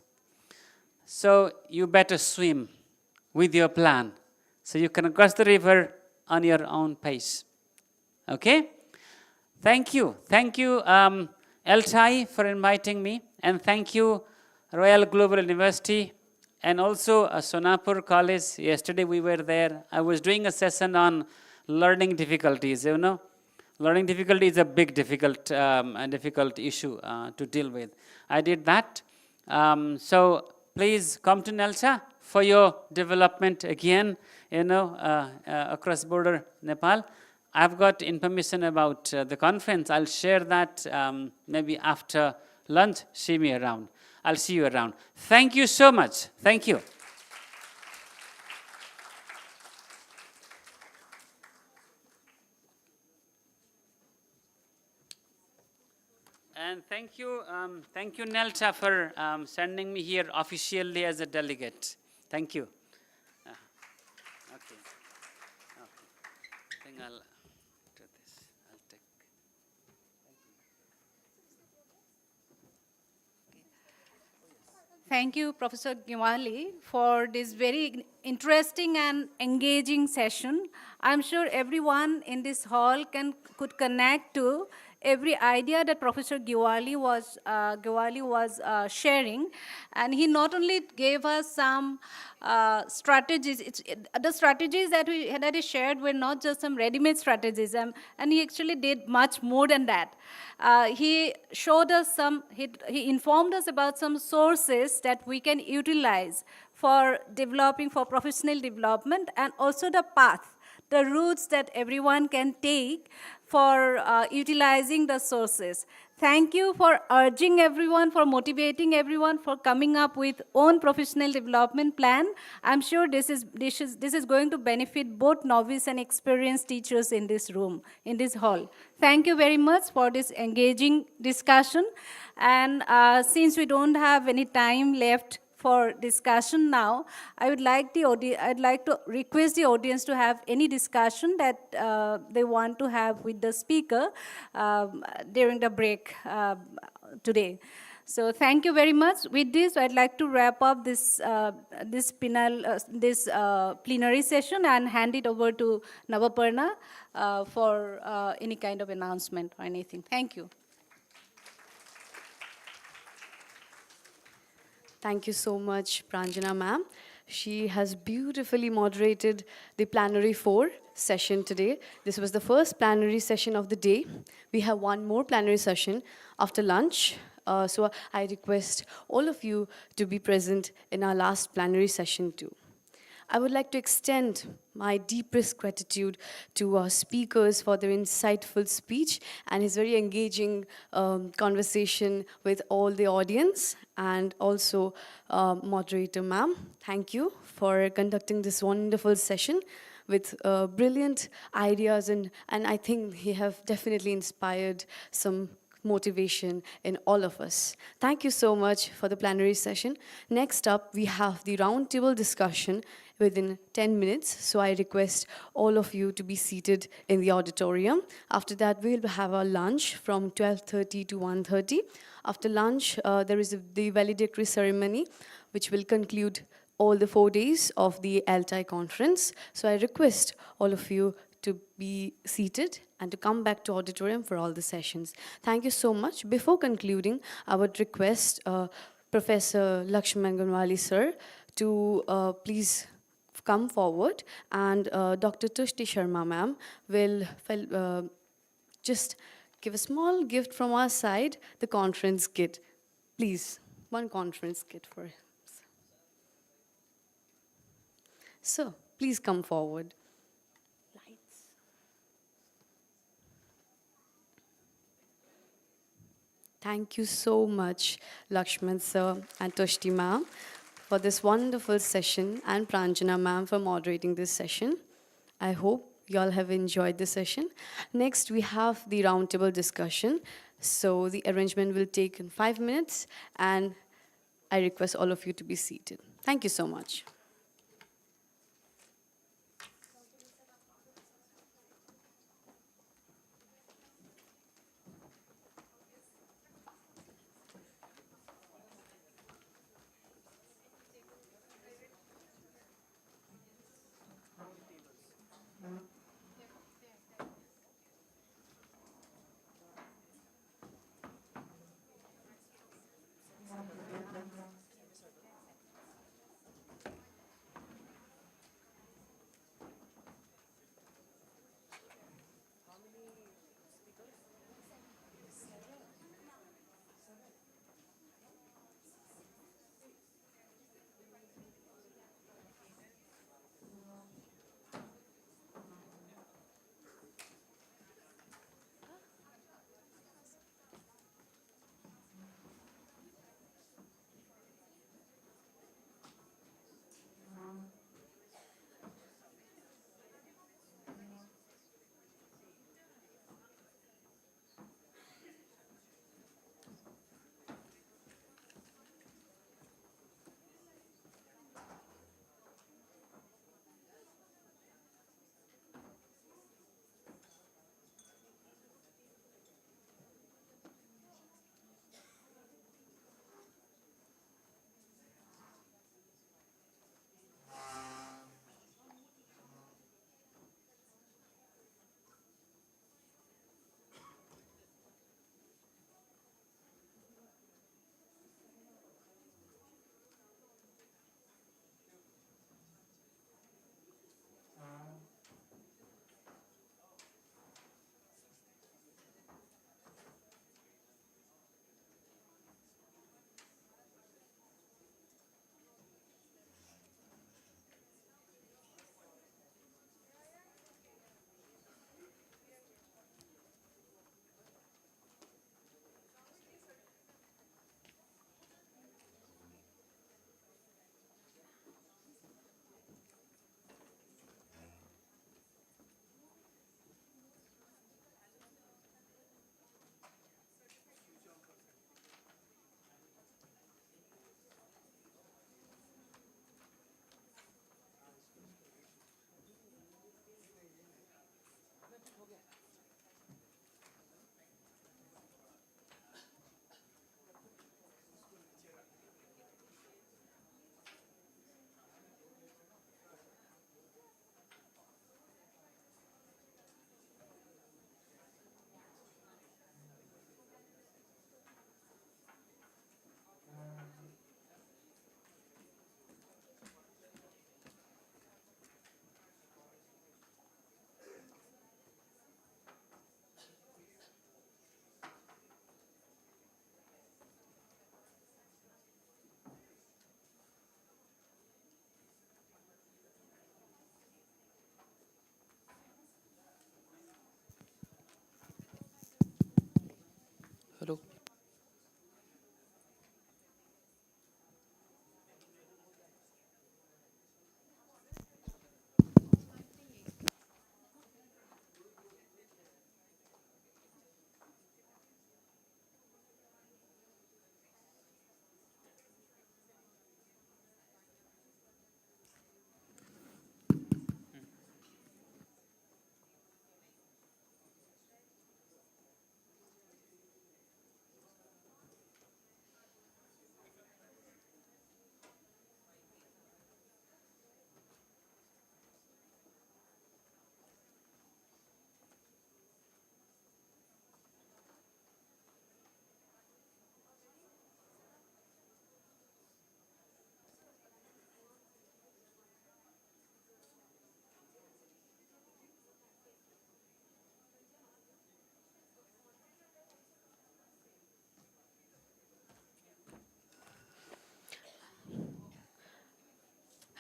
So you better swim with your plan, so you can cross the river on your own pace. Okay? Thank you. Thank you, ELTAI, for inviting me. And thank you, Royal Global University, and also Sonapur College. Yesterday we were there. I was doing a session on learning difficulties, Learning difficulty is a big difficult issue to deal with. I did that. So please come to Nelta for your development again, across border Nepal. I've got information about the conference. I'll share that maybe after lunch. See me around. I'll see you around. Thank you so much. Thank you. And thank you, Nelta, for sending me here officially as a delegate. Thank you. Okay. I think I'll do this. I'll take. Thank you, Professor Giwali, for this very interesting and engaging session. I'm sure everyone in this hall could connect to every idea that Professor Giwali was sharing, and he not only gave us some strategies. The strategies that he shared were not just some ready-made strategies, and he actually did much more than that. He showed us he informed us about some sources that we can utilize for developing, for professional development, and also the path, the routes that everyone can take for utilizing the sources. Thank you for urging everyone, for motivating everyone, for coming up with own professional development plan. I'm sure this is going to benefit both novice and experienced teachers in this room, in this hall. Thank you very much for this engaging discussion. And since we don't have any time left for discussion now, I'd like to request the audience to have any discussion that they want to have with the speaker during the break today. So thank you very much. With this, I'd like to wrap up this plenary session and hand it over to Navaparna for any kind of announcement or anything. Thank you. Thank you so much, Pranjana ma'am. She has beautifully moderated the plenary 4 session today. This was the first plenary session of the day. We have one more plenary session after lunch. So I request all of you to be present in our last plenary session too. I would like to extend my deepest gratitude to our speakers for their insightful speech and his very engaging conversation with all the audience, and also moderator ma'am. Thank you for conducting this wonderful session with brilliant ideas, and I think he have definitely inspired some motivation in all of us. Thank you so much for the plenary session. Next up, we have the roundtable discussion within 10 minutes. So I request all of you to be seated in the auditorium. After that, we'll have our lunch from 12:30 to 1:30. After lunch, there is the valedictory ceremony, which will conclude all the 4 days of the ELTAI conference. So I request all of you to be seated and to come back to auditorium for all the sessions. Thank you so much. Before concluding, I would request Professor Lakshman Gunwali sir to please come forward, and Dr. Tushti Sharma ma'am will just give a small gift from our side, the conference kit. Please, one conference kit for him. So, please come forward. Thank you so much, Lakshman sir and Tushti ma'am, for this wonderful session, and Pranjana ma'am for moderating this session. I hope you all have enjoyed the session. Next, we have the roundtable discussion. So the arrangement will take in 5 minutes, and I request all of you to be seated. Thank you so much.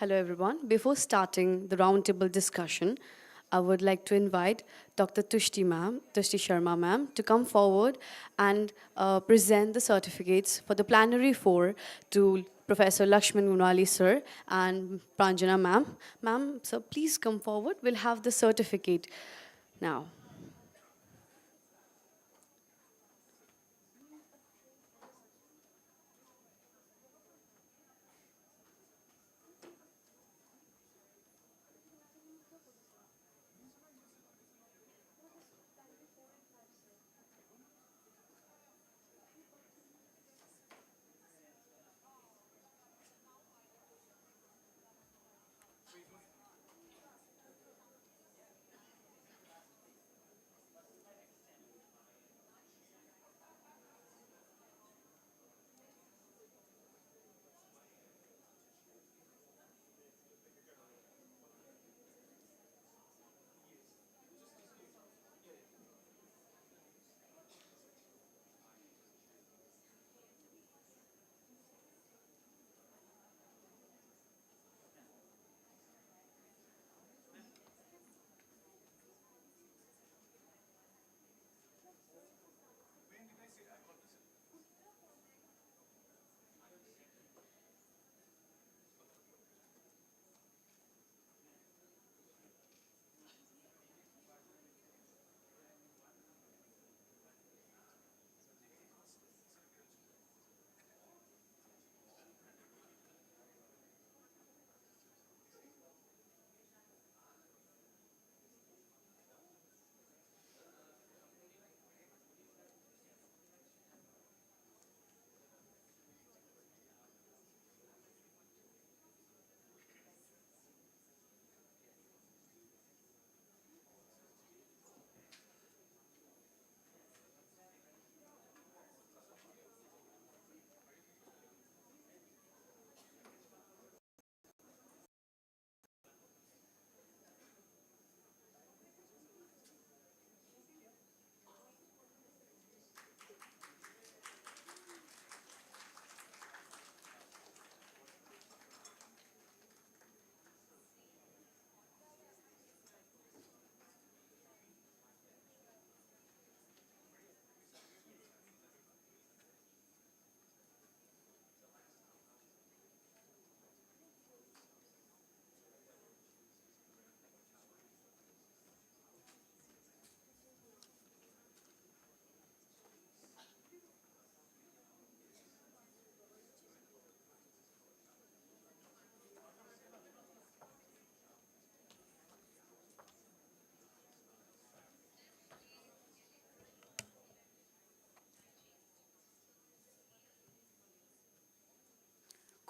Hello, everyone. Before starting the roundtable discussion, I would like to invite Dr. Tushti Sharma ma'am, to come forward and present the certificates for the plenary 4 to Professor Lakshman Gunwali sir and Pranjana ma'am. Ma'am, so please come forward. We'll have the certificate now.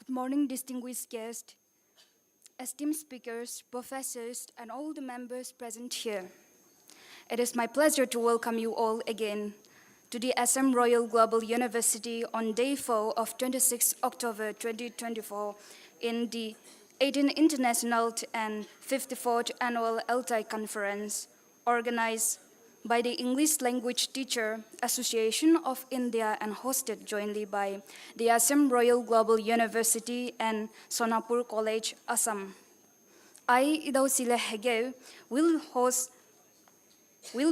Good morning, distinguished guests, esteemed speakers, professors, and all the members present here. It is my pleasure to welcome you all again to the Assam Royal Global University on Day 4 of 26 October 2024 in the 18th International and 54th Annual ELTAI Conference, organized by the English Language Teacher Association of India and hosted jointly by the Assam Royal Global University and Sonapur College, Assam. I, Idausila Hege, will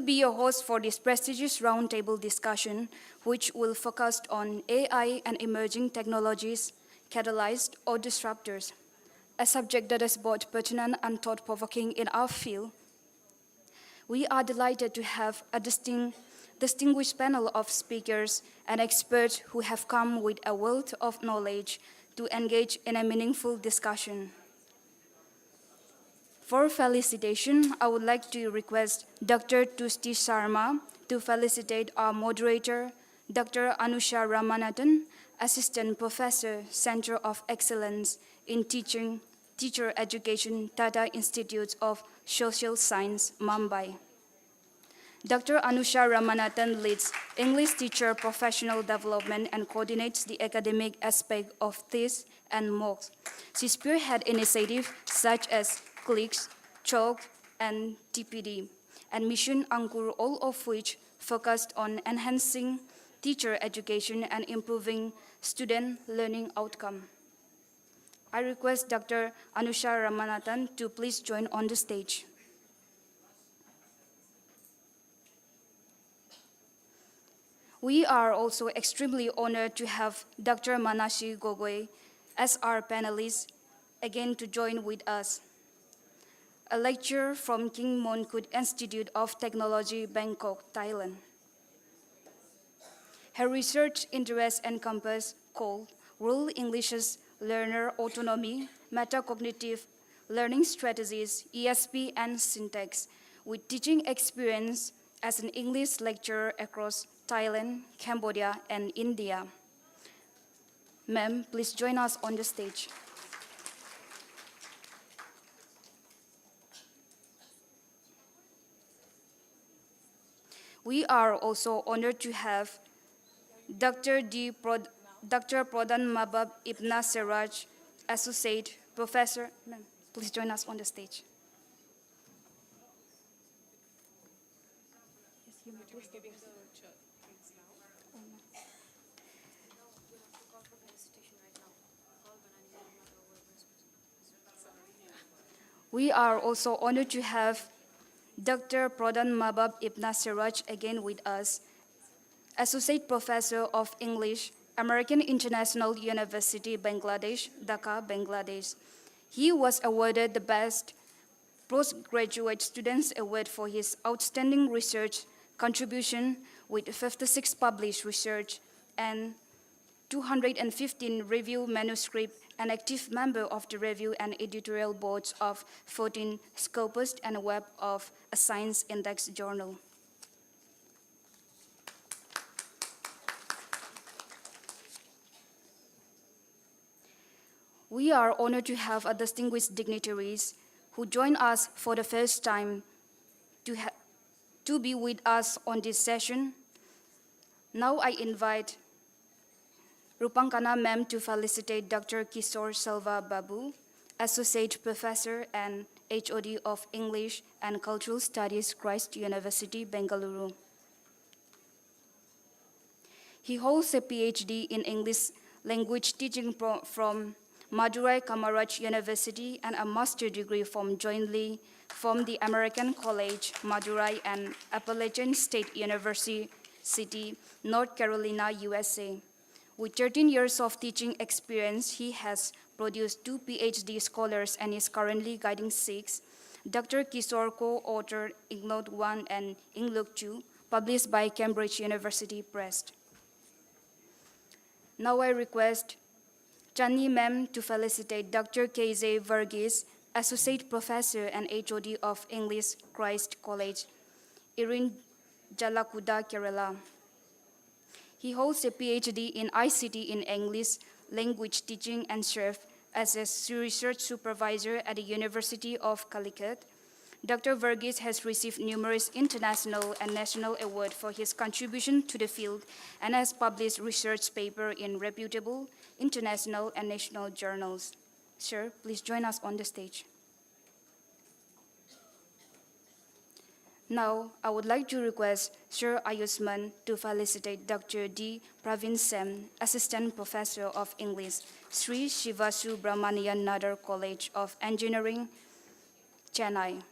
be your host for this prestigious roundtable discussion, which will focus on AI and emerging technologies, catalyzed or disruptors, a subject that is both pertinent and thought-provoking in our field. We are delighted to have a distinguished panel of speakers and experts who have come with a wealth of knowledge to engage in a meaningful discussion. For felicitation, I would like to request Dr. Tushti Sharma to felicitate our moderator, Dr. Anusha Ramanathan, Assistant Professor, Center of Excellence in Teacher Education, Tata Institute of Social Science, Mumbai. Dr. Anusha Ramanathan leads English teacher professional development and coordinates the academic aspect of this and MOOCs. She spearheads initiatives such as CLICS, CHOK, and TPD, and Mission Ankur, all of which focused on enhancing teacher education and improving student learning outcome. I request Dr. Anusha Ramanathan to please join on the stage. We are also extremely honored to have Dr. Manashi Gogoi as our panelist again to join with us. A lecturer from King Mongkut Institute of Technology, Bangkok, Thailand. Her research interests encompass called Rural English's Learner Autonomy, Metacognitive Learning Strategies, ESP, and Syntax, with teaching experience as an English lecturer across Thailand, Cambodia, and India. Ma'am, please join us on the stage. We are also honored to have Dr. Pradhan Mabab Ibn Siraj, Associate Professor. Ma'am, please join us on the stage. We are also honored to have Dr. Pradhan Mabab Ibn Siraj again with us, Associate Professor of English, American International University, Bangladesh, Dhaka, Bangladesh. He was awarded the Best Postgraduate Students Award for his outstanding research contribution with 56 published research and 215 review manuscripts, an active member of the review and editorial boards of 14 Scopus and web of a science index journal. We are honored to have a distinguished dignitaries who join us for the first time to be with us on this session. Now I invite Rupankana Ma'am to felicitate Dr. Kishore Selva Babu, Associate Professor and HOD of English and Cultural Studies, Christ University, Bengaluru. He holds a PhD in English language teaching from Madurai Kamaraj University and a master's degree jointly from the American College, Madurai, and Appalachian State University, North Carolina, USA. With 13 years of teaching experience, he has produced 2 PhD scholars and is currently guiding 6. Dr. Kishore co-authored Inglote 1 and Inglote 2, published by Cambridge University Press. Now I request Chani Ma'am to felicitate Dr. K.J. Verghese, Associate Professor and HOD of English, Christ College, Irin Jalakuda, Kerala. He holds a PhD in ICT in English language teaching and served as a research supervisor at the University of Calicut. Dr. Verghese has received numerous international and national awards for his contribution to the field and has published research papers in reputable international and national journals. Sir, please join us on the stage. Now, I would like to request Sir Ayushman to felicitate Dr. D. Pravin Sem, Assistant Professor of English, Sri Shiva Subramanian Nadar College of Engineering, Chennai.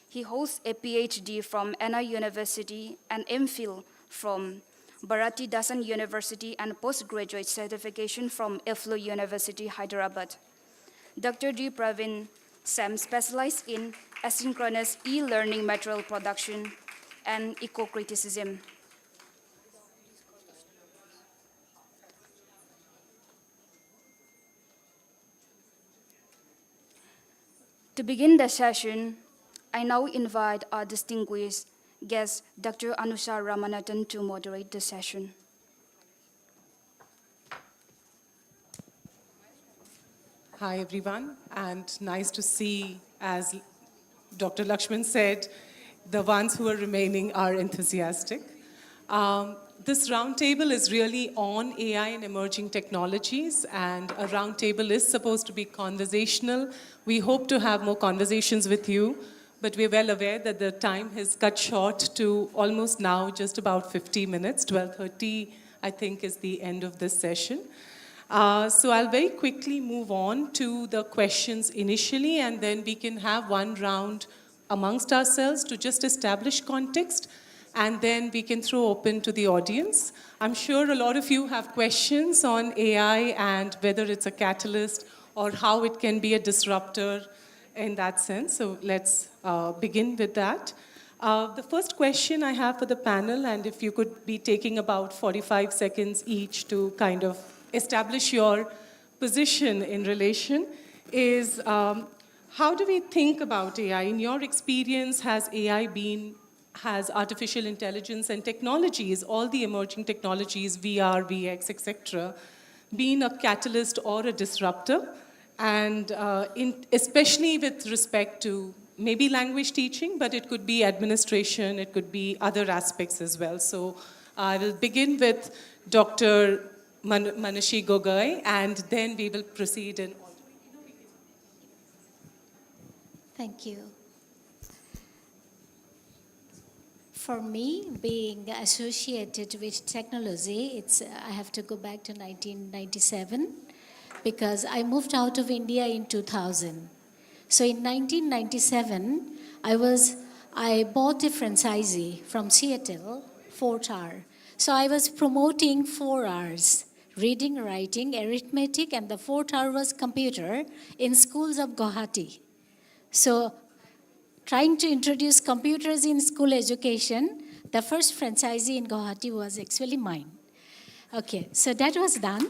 He holds a PhD from Anna University and MPhil from Bharati Dasan University and postgraduate certification from Evloing University, Hyderabad. Dr. D. Pravin Sem specialized in asynchronous e-learning material production and eco-criticism. To begin the session, I now invite our distinguished guest, Dr. Anusha Ramanathan, to moderate the session. Hi, everyone, and nice to see, as Dr. Lakshman said, the ones who are remaining are enthusiastic. This roundtable is really on AI and emerging technologies, and a roundtable is supposed to be conversational. We hope to have more conversations with you, but we're well aware that the time has cut short to almost now just about 50 minutes. 12:30, I think, is the end of this session. So I'll very quickly move on to the questions initially, and then we can have one round amongst ourselves to just establish context, and then we can throw open to the audience. I'm sure a lot of you have questions on AI and whether it's a catalyst or how it can be a disruptor in that sense. So let's begin with that. The first question I have for the panel, and if you could be taking about 45 seconds each to kind of establish your position in relation, is how do we think about AI? In your experience, has has artificial intelligence and technologies, all the emerging technologies, VR, VX, etc., been a catalyst or a disruptor? And especially with respect to maybe language teaching, but it could be administration, it could be other aspects as well. So I will begin with Dr. Manashi Gogoi, and then we will proceed in. Thank you. For me, being associated with technology, I have to go back to 1997 because I moved out of India in 2000. So in 1997, I bought a franchisee from Seattle, 4R. So I was promoting 4Rs, reading, writing, arithmetic, and the 4R was computer in schools of Guwahati. So trying to introduce computers in school education, the first franchisee in Guwahati was actually mine. Okay, so that was done.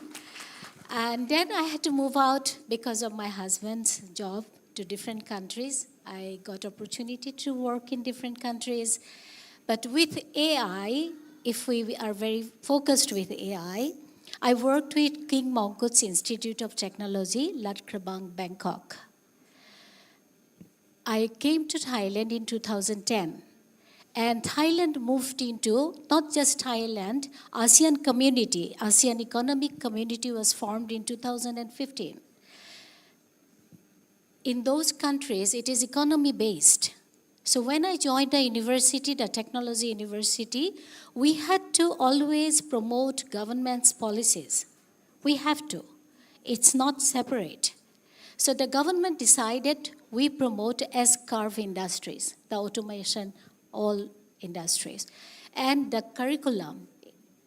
And then I had to move out because of my husband's job to different countries. I got opportunity to work in different countries. But with AI, if we are very focused with AI, I worked with King Mongkut's Institute of Technology, Lat Krabang, Bangkok. I came to Thailand in 2010. And Thailand moved into, not just Thailand, ASEAN community. ASEAN Economic Community was formed in 2015. In those countries, it is economy-based. So when I joined the university, the technology university, we had to always promote government's policies. We have to. It's not separate. So the government decided we promote S-curve industries, the automation, all industries. And the curriculum,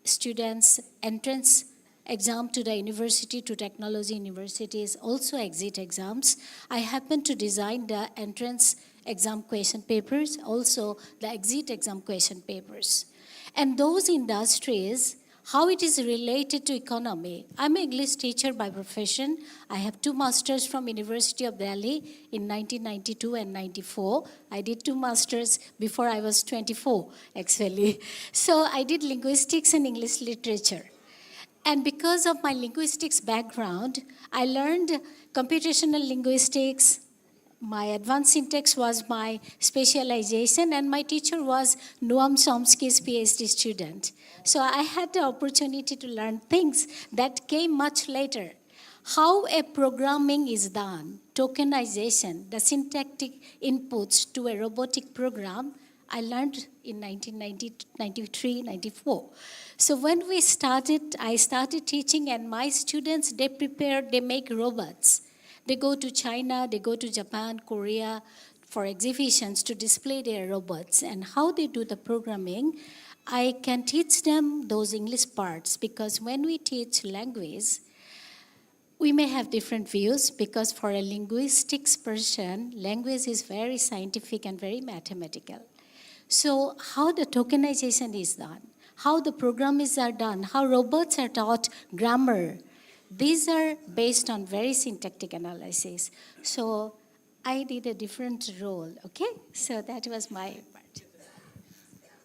students' entrance exam to the university, to technology universities, also exit exams. I happen to design the entrance exam question papers, also the exit exam question papers. And those industries, how it is related to economy. I'm an English teacher by profession. I have 2 masters from University of Delhi in 1992 and 94. I did 2 masters before I was 24, actually. So I did linguistics and English literature. And because of my linguistics background, I learned computational linguistics. My advanced syntax was my specialization, and my teacher was Noam Chomsky's PhD student. So I had the opportunity to learn things that came much later. How a programming is done, tokenization, the syntactic inputs to a robotic program, I learned in 1993, 94. So when I started teaching, and my students, they make robots. They go to China, they go to Japan, Korea for exhibitions to display their robots. And how they do the programming, I can teach them those English parts, because when we teach language, we may have different views, because for a linguistics person, language is very scientific and very mathematical. So how the tokenization is done, how the programs are done, how robots are taught grammar, these are based on very syntactic analysis. So I did a different role, okay? So that was my part.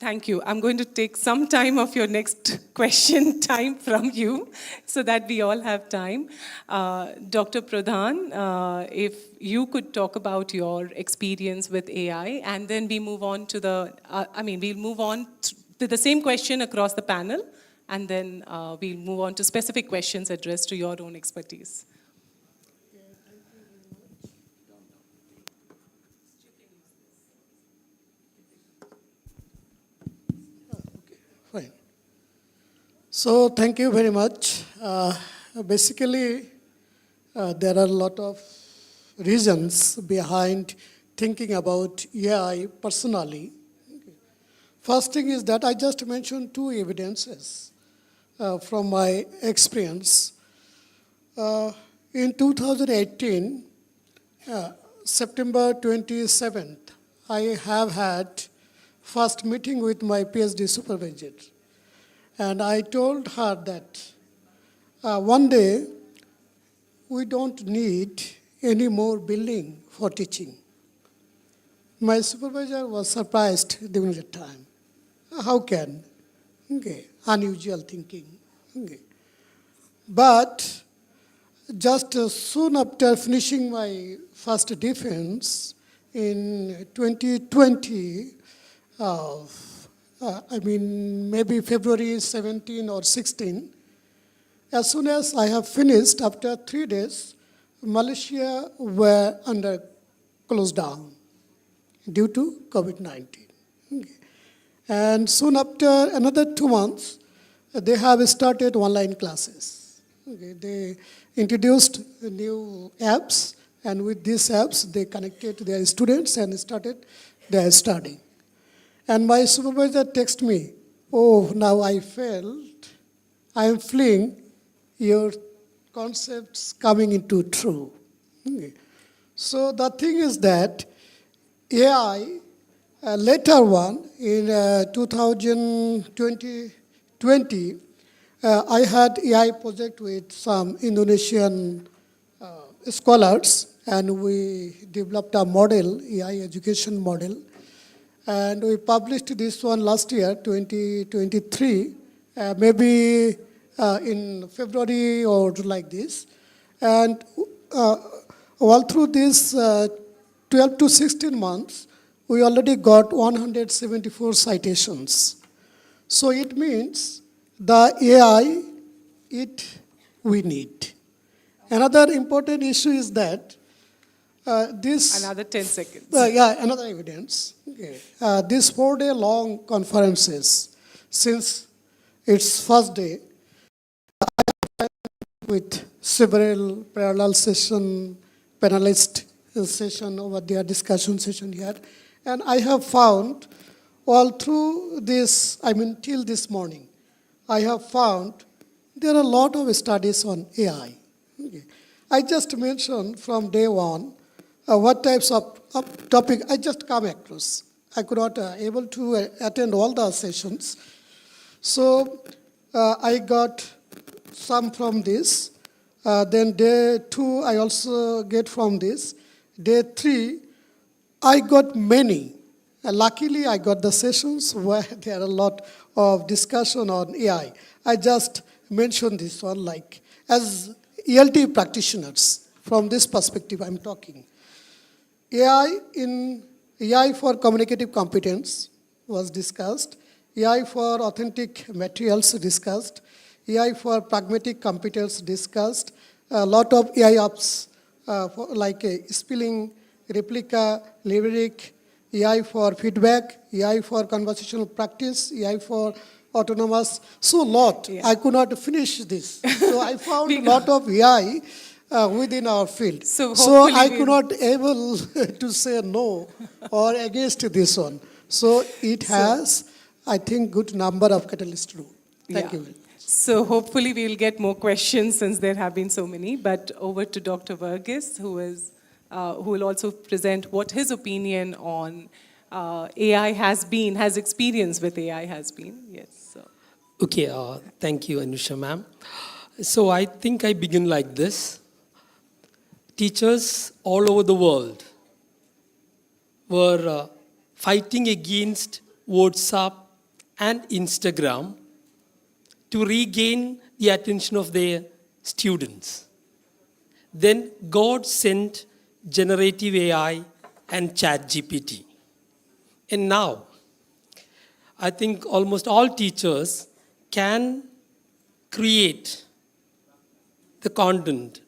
Thank you. I'm going to take some time of your next question time from you so that we all have time. Dr. Pradhan, if you could talk about your experience with AI, and then we move on to we'll move on to the same question across the panel, and then we'll move on to specific questions addressed to your own expertise. Fine. So thank you very much. basically, there are a lot of reasons behind thinking about AI personally. First thing is that I just mentioned two evidences from my experience. In 2018, September 27th, I have had first meeting with my PhD supervisor. And I told her that one day we don't need any more building for teaching. My supervisor was surprised during the time. How can? Okay, unusual thinking. Okay. But just soon after finishing my first defense in 2020, maybe February 17 or 16, as soon as I have finished, after 3 days, Malaysia were under closed down due to COVID-19. Okay. And soon after another 2 months, they have started online classes. Okay. They introduced new apps, and with these apps, they connected their students and started their study. And my supervisor texted me, "Oh, now I am feeling your concepts coming into true." Okay. So the thing is that AI, later one, in 2020, I had AI project with some Indonesian scholars, and we developed a model, AI education model. And we published this one last year, 2023, maybe in February or like this. And all through this 12 to 16 months, we already got 174 citations. So it means the AI, we need. Another important issue is that Another 10 seconds. Another evidence. Okay. These 4-day-long conferences, since its first day, with several parallel session, panelist session over there, discussion session here, and I have found all through this, till this morning, I have found there are a lot of studies on AI. Okay. I just mentioned from day one what types of topic I just come across. I could not able to attend all the sessions. So I got some from this. Then day 2, I also get from this. Day 3, I got many. Luckily, I got the sessions where there are a lot of discussion on AI. I just mentioned this one, like as ELT practitioners, from this perspective I'm talking. AI for communicative competence was discussed, AI for authentic materials discussed, AI for pragmatic competence discussed, a lot of AI apps like spelling, replica, lyric, AI for feedback, AI for conversational practice, AI for autonomous, so lot. Yeah. I could not finish this. So I found a lot of AI within our field. So I could not able to say no or against this one. So it has, I think, good number of catalyst rule. Thank you. So hopefully we'll get more questions since there have been so many. But over to Dr. Varghese, who will also present what his opinion on AI has been, his experience with AI has been. Yes. So. Okay, thank you, Anusha ma'am. So I think I begin like this. Teachers all over the world were fighting against WhatsApp and Instagram to regain the attention of their students. Then God sent generative AI and ChatGPT. And now, I think almost all teachers can create the content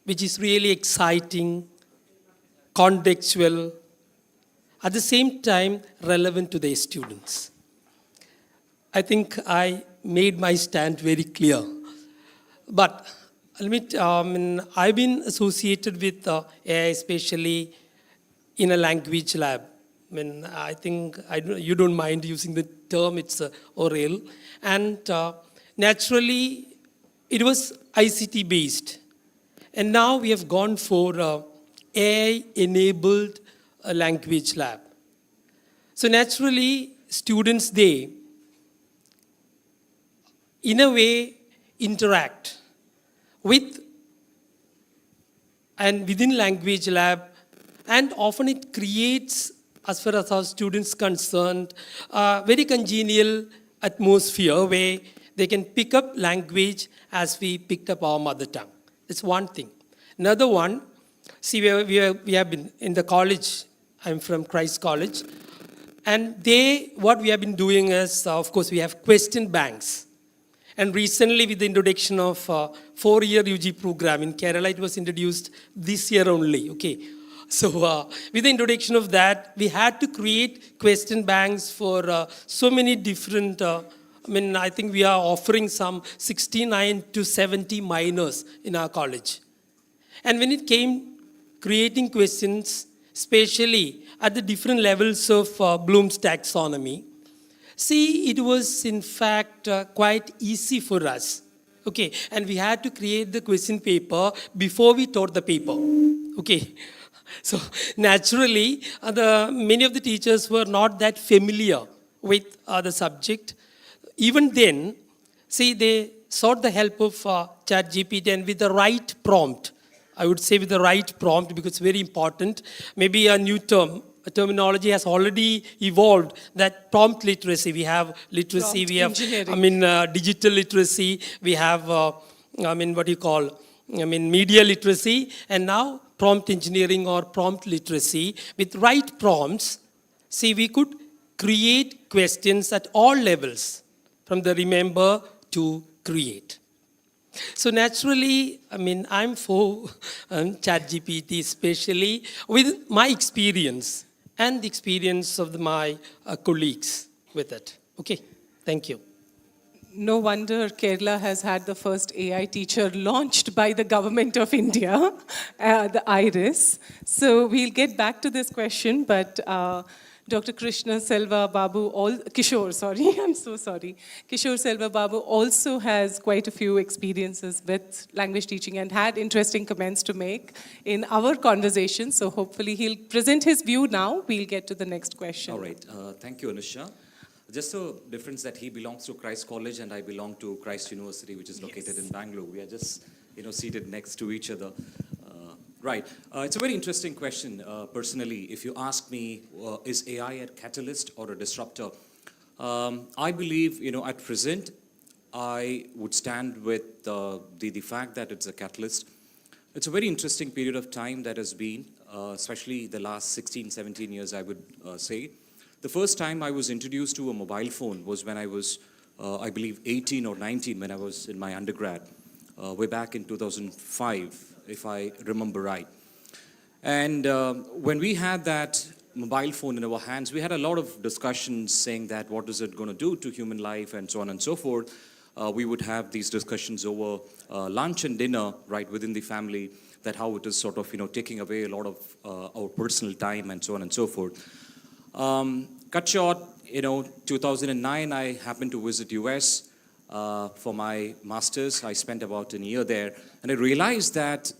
which is really exciting, contextual, at the same time relevant to their students. I think I made my stand very clear. But I've been associated with AI, especially in a language lab. I think you don't mind using the term, it's oral. And naturally, it was ICT based. And now we have gone for AI-enabled language lab. So naturally, students, they, in a way, interact with and within language lab, and often it creates, as far as our students concerned, a very congenial atmosphere where they can pick up language as we picked up our mother tongue. That's one thing. Another one, see, we have been in the college. I'm from Christ College. And what we have been doing is, of course, we have question banks. And recently, with the introduction of 4-year UG program in Kerala, it was introduced this year only. Okay. So with the introduction of that, we had to create question banks for so many different, I think we are offering some 69 to 70 minors in our college. And when it came creating questions, especially at the different levels of Bloom's taxonomy, see, it was in fact quite easy for us. Okay, and we had to create the question paper before we taught the paper. Okay, so naturally, many of the teachers were not that familiar with the subject. Even then, see, they sought the help of ChatGPT, and with the right prompt, I would say with the right prompt, because it's very important. Maybe a new terminology has already evolved, that prompt literacy. We have literacy, we have, digital literacy, we have, media literacy, and now prompt engineering or prompt literacy. With right prompts, see, we could create questions at all levels, from the remember to create. So naturally, I'm for ChatGPT, especially with my experience and the experience of my colleagues with it. Okay, thank you. No wonder Kerala has had the first AI teacher launched by the government of India, the IRIS. So we'll get back to this question, but Dr. Krishna Selva Babu, Kishore Selva Babu also has quite a few experiences with language teaching and had interesting comments to make in our conversation. So hopefully he'll present his view now. We'll get to the next question. All right. Thank you, Anusha. Just a difference that he belongs to Christ College and I belong to Christ University, which is located in Bangalore. We are just, seated next to each other. Right. It's a very interesting question. Personally, if you ask me, is AI a catalyst or a disruptor? I believe, at present, I would stand with the fact that it's a catalyst. It's a very interesting period of time that has been, especially the last 16, 17 years, I would say. The first time I was introduced to a mobile phone was when I was, I believe, 18 or 19, when I was in my undergrad, way back in 2005. If I remember right. And when we had that mobile phone in our hands, we had a lot of discussions saying that what is it going to do to human life and so on and so forth. We would have these discussions over lunch and dinner, right, within the family, that how it is sort of, taking away a lot of our personal time and so on and so forth. Cut short, 2009, I happened to visit US for my master's. I spent about a year there, and I realized that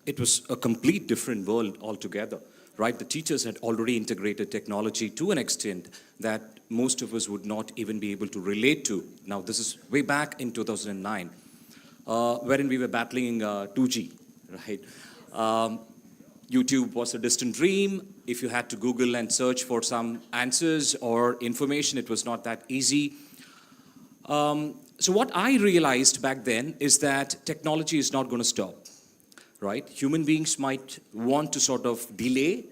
it was a complete different world altogether, right? The teachers had already integrated technology to an extent that most of us would not even be able to relate to. Now, this is way back in 2009, wherein we were battling 2G, right? YouTube was a distant dream. If you had to Google and search for some answers or information, it was not that easy. So what I realized back then is that technology is not going to stop, right? Human beings might want to sort of delay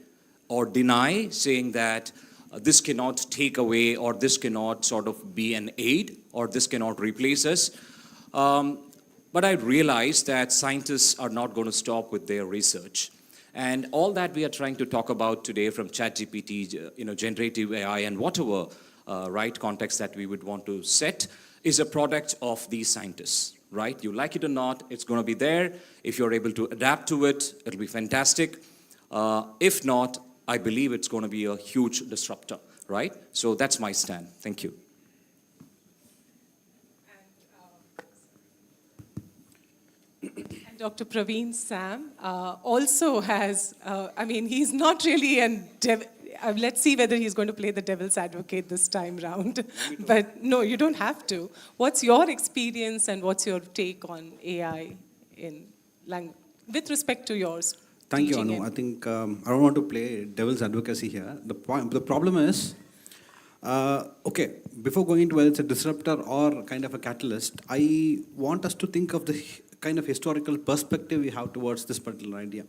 or deny, saying that this cannot take away, or this cannot sort of be an aid, or this cannot replace us. But I realized that scientists are not going to stop with their research. And all that we are trying to talk about today, from ChatGPT, generative AI, and whatever right context that we would want to set, is a product of these scientists, right? You like it or not, it's going to be there. If you're able to adapt to it, it'll be fantastic. If not, I believe it's going to be a huge disruptor, right? So that's my stand. Thank you. And Dr. Praveen Sam also has, he's not really let's see whether he's going to play the devil's advocate this time round. But no, you don't have to. What's your experience and what's your take on AI in language, with respect to yours? Thank you, Anu. I think I don't want to play devil's advocacy here. The problem is, okay, before going into whether it's a disruptor or kind of a catalyst, I want us to think of the kind of historical perspective we have towards this particular idea.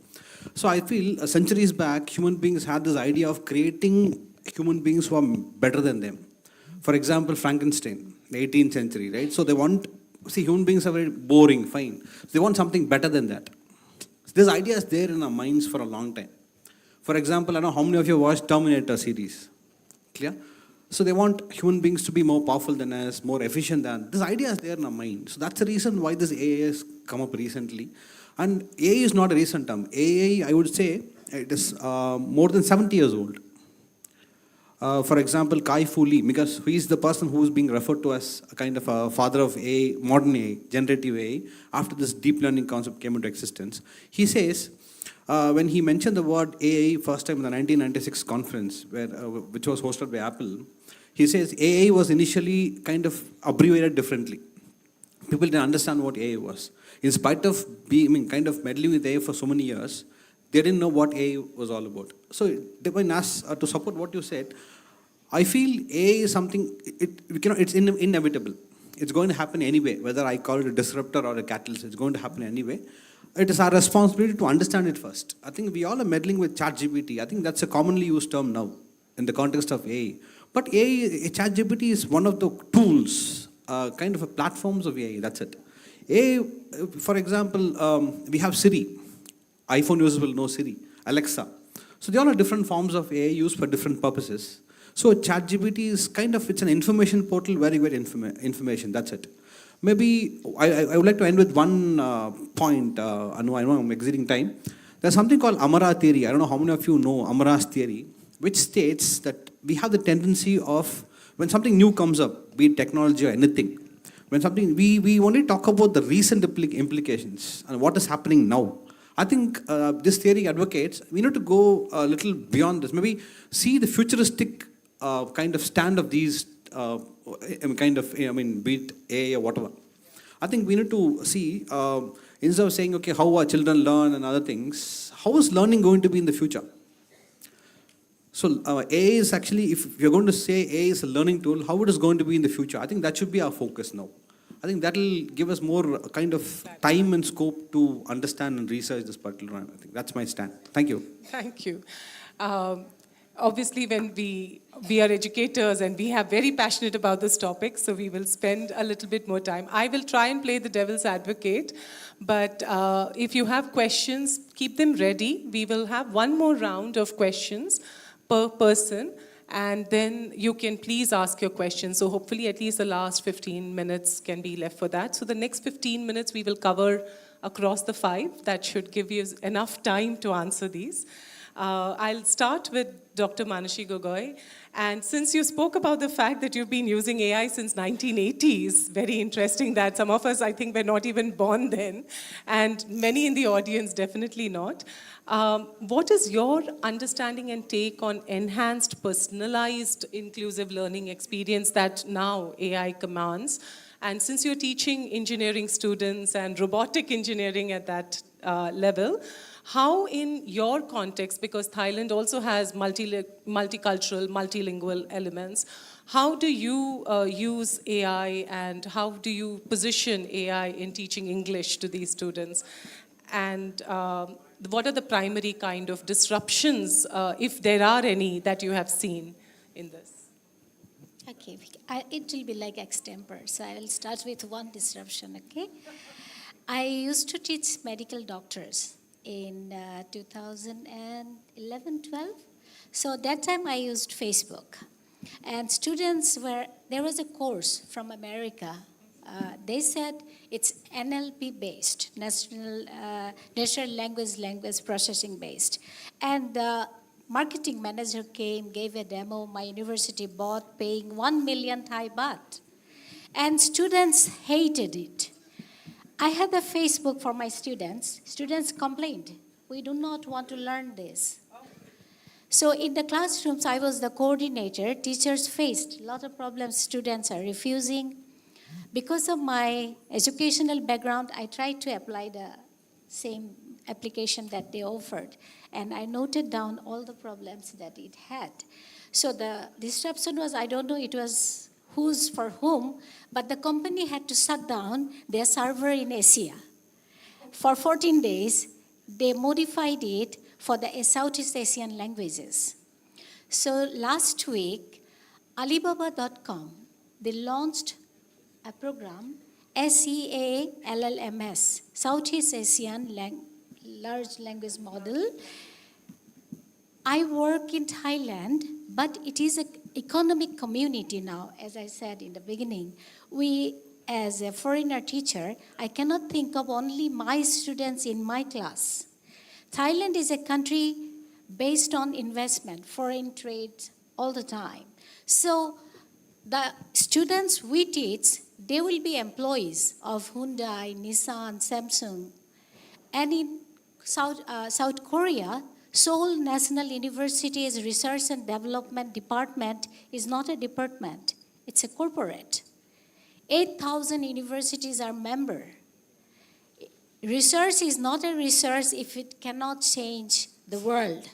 So I feel centuries back, human beings had this idea of creating human beings who are better than them. For example, Frankenstein, the 18th century, right? So they want, human beings are very boring, fine. They want something better than that. This idea is there in our minds for a long time. For example, I don't know how many of you watched Terminator series. Clear? So they want human beings to be more powerful than us, more efficient than. This idea is there in our mind. So that's the reason why this AI has come up recently. And AI is not a recent term. AI, I would say, it is more than 70 years old. For example, Kai-Fu Lee, because he is the person who is being referred to as a kind of a father of AI, modern AI, generative AI, after this deep learning concept came into existence. He says, when he mentioned the word AI first time in the 1996 conference, which was hosted by Apple, he says AI was initially kind of abbreviated differently. People didn't understand what AI was. In spite of kind of meddling with AI for so many years, they didn't know what AI was all about. So, when asked to support what you said, I feel AI is something, it's inevitable. It's going to happen anyway, whether I call it a disruptor or a catalyst, it's going to happen anyway. It is our responsibility to understand it first. I think we all are meddling with ChatGPT. I think that's a commonly used term now in the context of AI. But AI, ChatGPT is one of the tools, kind of a platforms of AI, that's it. AI, for example, we have Siri. iPhone users will know Siri, Alexa. So they all are different forms of AI used for different purposes. So ChatGPT is kind of, it's an information portal where you get information, that's it. Maybe, I would like to end with one point, I know I'm exceeding time. There's something called Amara theory. I don't know how many of you know Amara's theory, which states that we have the tendency of, when something new comes up, be it technology or anything, when something, we only talk about the recent implications and what is happening now. I think this theory advocates, we need to go a little beyond this. Maybe see the futuristic kind of stand of these be it AI or whatever. I think we need to see, instead of saying, okay, how our children learn and other things, how is learning going to be in the future? So AI is actually, if you're going to say AI is a learning tool, how it is going to be in the future? I think that should be our focus now. I think that will give us more kind of time and scope to understand and research this particular one. I think that's my stand. Thank you. Thank you. Obviously, when we are educators and we are very passionate about this topic, so we will spend a little bit more time. I will try and play the devil's advocate, but if you have questions, keep them ready. We will have one more round of questions per person, and then you can please ask your questions. So hopefully at least the last 15 minutes can be left for that. So the next 15 minutes we will cover across the 5. That should give you enough time to answer these. I'll start with Dr. Manashi Gogoi. And since you spoke about the fact that you've been using AI since 1980s, very interesting that some of us, I think, were not even born then, and many in the audience definitely not. What is your understanding and take on enhanced, personalized, inclusive learning experience that now AI commands? And since you're teaching engineering students and robotic engineering at that level, how in your context, because Thailand also has multicultural, multilingual elements, how do you use AI and how do you position AI in teaching English to these students? And what are the primary kind of disruptions, if there are any, that you have seen in this? Okay, it will be like extemper. So I will start with one disruption, okay? I used to teach medical doctors in 2011-12. So that time I used Facebook. And students there was a course from America they said it's NLP based, natural language processing based. And the marketing manager came, gave a demo, my university bought, paying 1 million Thai baht. And students hated it. I had a Facebook for my students. Students complained, we do not want to learn this. So in the classrooms, I was the coordinator. Teachers faced a lot of problems. Students are refusing. Because of my educational background, I tried to apply the same application that they offered. And I noted down all the problems that it had. So the disruption was, I don't know, it was who's for whom, but the company had to shut down their server in Asia. For 14 days, they modified it for the Southeast Asian languages. So last week, Alibaba.com, they launched a program, SEALLMS, Southeast Asian Large Language Model. I work in Thailand, but it is an economic community now, as I said in the beginning. We, as a foreigner teacher, I cannot think of only my students in my class. Thailand is a country based on investment, foreign trade all the time. So the students we teach, they will be employees of Hyundai, Nissan, Samsung. And in South Korea, Seoul National University's Research and Development Department is not a department, it's a corporate. 8,000 universities are member. Research is not a research if it cannot change the world.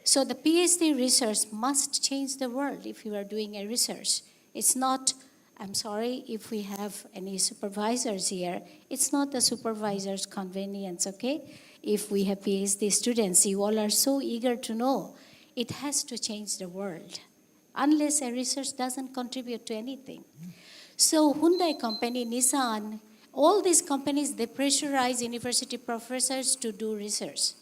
So the PhD research must change the world if you are doing a research. It's not, I'm sorry if we have any supervisors here, it's not the supervisor's convenience, okay? If we have PhD students, you all are so eager to know, it has to change the world. Unless a research doesn't contribute to anything. So Hyundai company, Nissan, all these companies, they pressurize university professors to do research.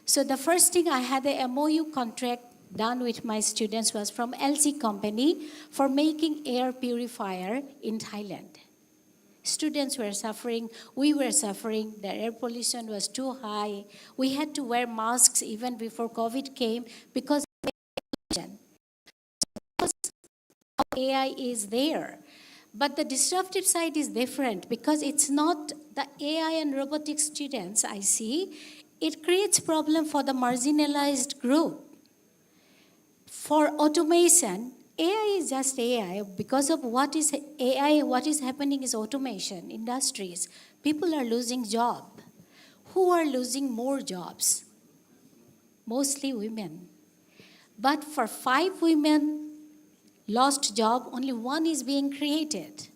So the first thing, I had a MOU contract done with my students was from LG company for making air purifier in Thailand. Students were suffering, we were suffering, the air pollution was too high. We had to wear masks even before COVID came because of pollution. AI is there. But the disruptive side is different because it's not the AI and robotics students I see. It creates problem for the marginalized group. For automation, AI is just AI. Because of what is AI, what is happening is automation, industries. People are losing jobs. Who are losing more jobs? Mostly women. But for 5 women lost job, only 1 is being created.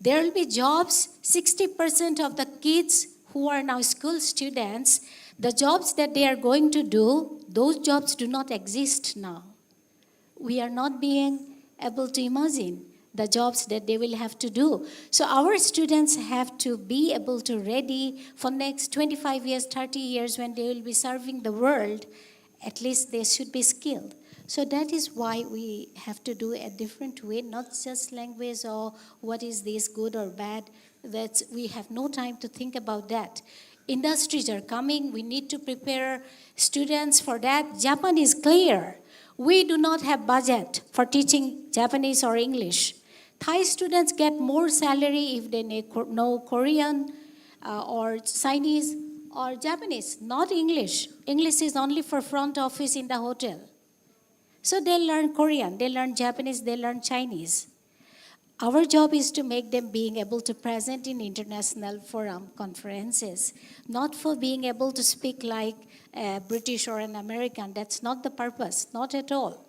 There will be jobs, 60% of the kids who are now school students, the jobs that they are going to do, those jobs do not exist now. We are not being able to imagine the jobs that they will have to do. So our students have to be able to ready for next 25 years, 30 years when they will be serving the world, at least they should be skilled. So that is why we have to do a different way, not just language or what is this good or bad. That we have no time to think about that. Industries are coming, we need to prepare students for that. Japan is clear. We do not have budget for teaching Japanese or English. Thai students get more salary if they know Korean or Chinese or Japanese, not English. English is only for front office in the hotel. So they learn Korean, they learn Japanese, they learn Chinese. Our job is to make them being able to present in international forum conferences, not for being able to speak like a British or an American. That's not the purpose, not at all.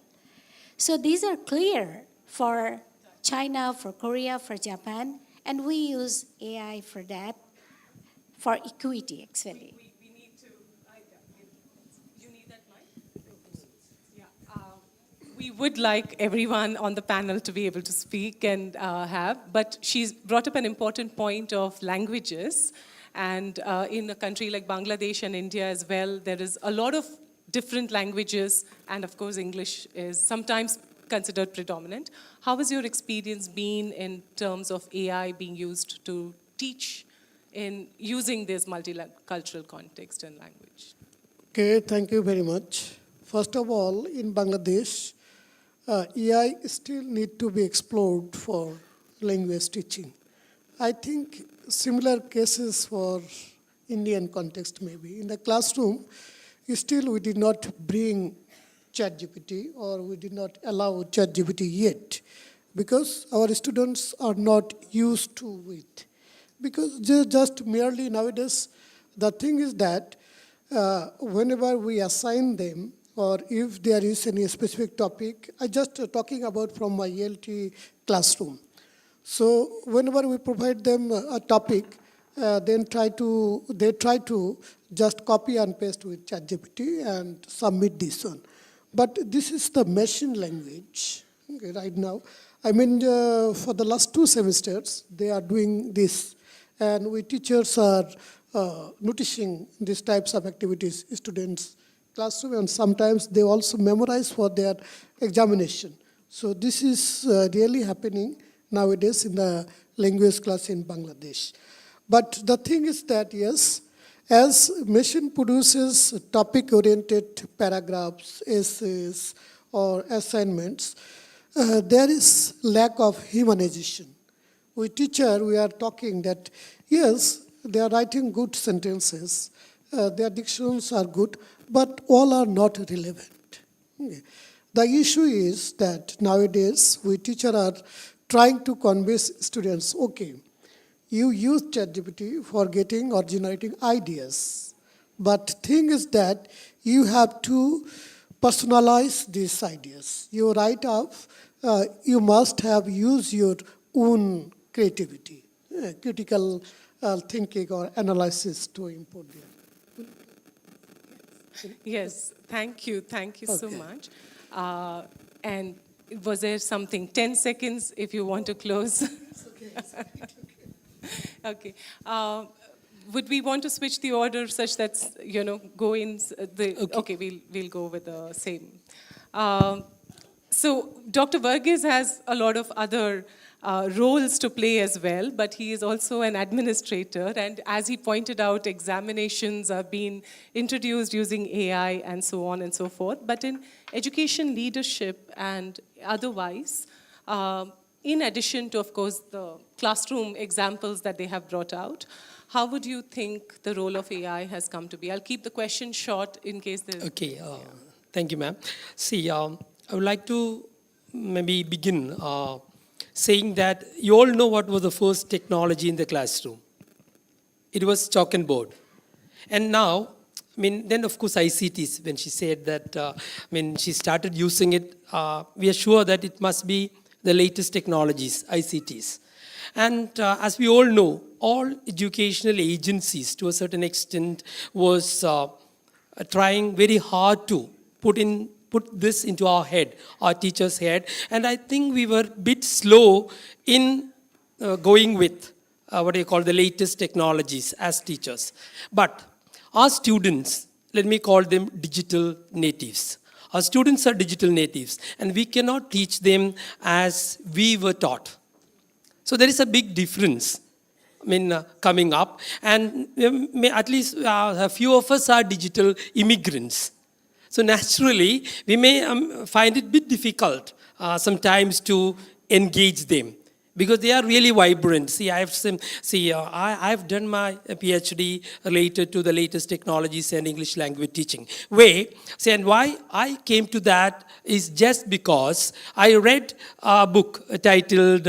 So these are clear for China, for Korea, for Japan, and we use AI for that, for equity actually. We would like everyone on the panel to be able to speak and but she's brought up an important point of languages. And in a country like Bangladesh and India as well, there is a lot of different languages, and of course English is sometimes considered predominant. How has your experience been in terms of AI being used to teach in using this multicultural context and language? Okay, thank you very much. First of all, in Bangladesh, AI still need to be explored for language teaching. I think similar cases for Indian context maybe. In the classroom, still we did not bring ChatGPT or we did not allow ChatGPT yet because our students are not used to it. Because just merely nowadays, the thing is that whenever we assign them or if there is any specific topic, I just talking about from my ELT classroom. So whenever we provide them a topic, they try to just copy and paste with ChatGPT and submit this one. But this is the machine language right now. I mean, for the last 2 semesters, they are doing this. And we teachers are noticing these types of activities, students' classroom, and sometimes they also memorize for their examination. So this is really happening nowadays in the language class in Bangladesh. But the thing is that, yes, as machine produces topic-oriented paragraphs, essays, or assignments, there is lack of humanization. With teacher, we are talking that, yes, they are writing good sentences, their dictions are good, but all are not relevant. Okay. The issue is that nowadays, we teacher are trying to convince students, okay, you use ChatGPT for getting or generating ideas. But thing is that you have to personalize these ideas. You write up, you must have used your own creativity, critical thinking or analysis to input there. Yes, thank you so much. And was there something, 10 seconds if you want to close? It's okay. Okay. Would we want to switch the order such that, go in okay, we'll go with the same. So Dr. Varghese has a lot of other roles to play as well, but he is also an administrator, and as he pointed out, examinations are being introduced using AI and so on and so forth. But in education leadership and otherwise, in addition to, of course, the classroom examples that they have brought out, how would you think the role of AI has come to be? I'll keep the question short in case there's... Okay, thank you, ma'am. See, I would like to maybe begin saying that you all know what was the first technology in the classroom. It was chalk and board. And now, then of course ICTs, when she said that, she started using it, we are sure that it must be the latest technologies, ICTs. And as we all know, all educational agencies to a certain extent was trying very hard to put this into our head, our teacher's head. And I think we were a bit slow in going with the latest technologies as teachers. But our students, let me call them digital natives. Our students are digital natives, and we cannot teach them as we were taught. So there is a big difference coming up. And at least a few of us are digital immigrants. So naturally, we may find it a bit difficult sometimes to engage them because they are really vibrant. See, I've done my PhD related to the latest technologies and English language teaching. And why I came to that is just because I read a book titled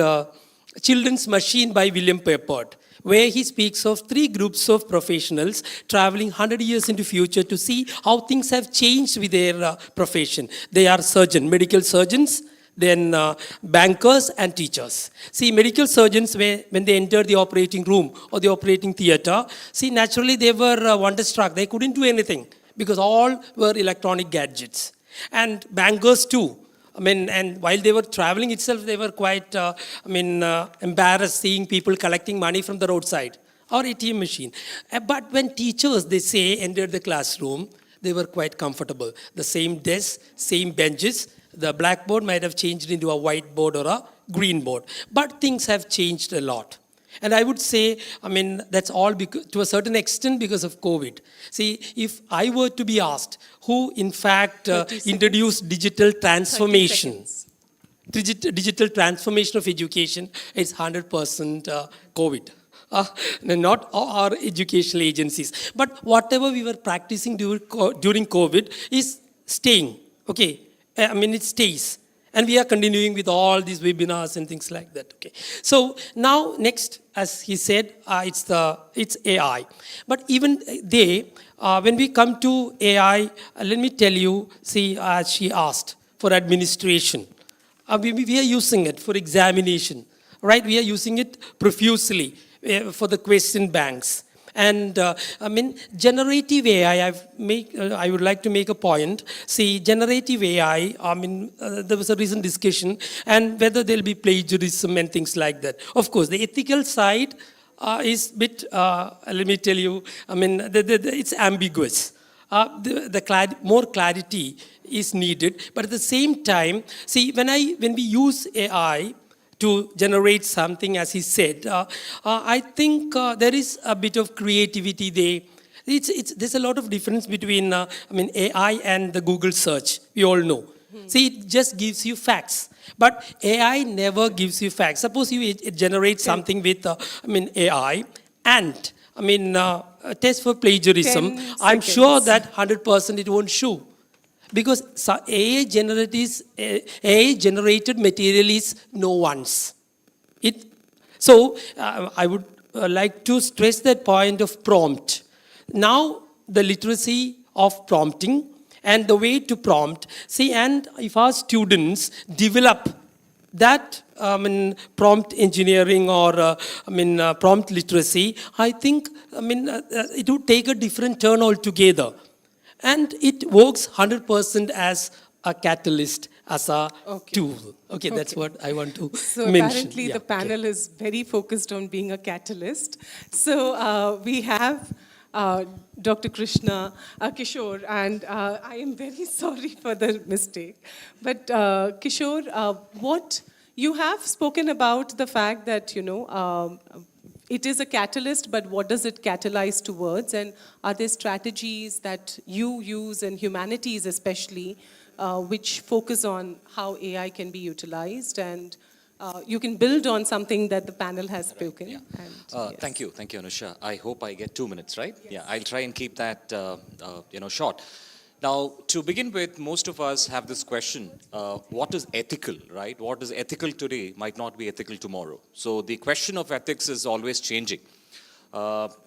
Children's Machine by William Peppard, where he speaks of 3 groups of professionals traveling 100 years into future to see how things have changed with their profession. They are medical surgeons, then bankers and teachers. See, medical surgeons, when they entered the operating room or the operating theater, naturally they were wonderstruck. They couldn't do anything because all were electronic gadgets. And bankers too. And while they were traveling itself, they were quite, embarrassed seeing people collecting money from the roadside or ATM machine. But when teachers, they say, entered the classroom, they were quite comfortable. The same desks, same benches, The blackboard might have changed into a whiteboard or a green board. But things have changed a lot. And I would say, that's all to a certain extent because of COVID. See, if I were to be asked who, in fact, introduced digital transformation, digital transformation of education, it's 100% COVID. Not our educational agencies. But whatever we were practicing during COVID is staying, okay? It stays. And we are continuing with all these webinars and things like that, okay? So now, next, as he said, it's AI. But even when we come to AI, let me tell you, see, as she asked, for administration. We are using it for examination, right? We are using it profusely for the question banks. And generative AI, I would like to make a point. See, generative AI, there was a recent discussion and whether there'll be plagiarism and things like that. Of course, the ethical side is a bit, let me tell you, it's ambiguous. More clarity is needed. But at the same time, see, when we use AI to generate something, as he said, I think there is a bit of creativity there. There's a lot of difference between AI and the Google search. We all know. See, it just gives you facts. But AI never gives you facts. Suppose you generate something with AI and test for plagiarism. I'm sure that 100% it won't show. Because AI-generated material is no one's. So I would like to stress that point of prompt. Now, the literacy of prompting and the way to prompt. See, and if our students develop that prompt engineering or prompt literacy, I think it would take a different turn altogether. And it works 100% as a catalyst, as a tool. Okay, that's what I want to mention. Apparently the panel is very focused on being a catalyst. So we have Dr. Kishore, and I am very sorry for the mistake. But Kishore, what you have spoken about the fact that, it is a catalyst, but what does it catalyze towards? And are there strategies that you use, and humanities especially, which focus on how AI can be utilized? And you can build on something that the panel has spoken. Yeah. And, Thank you, Anusha. I hope I get 2 minutes, right? Yes. Yeah, I'll try and keep that short. Now, to begin with, most of us have this question, what is ethical, right? What is ethical today might not be ethical tomorrow. So the question of ethics is always changing.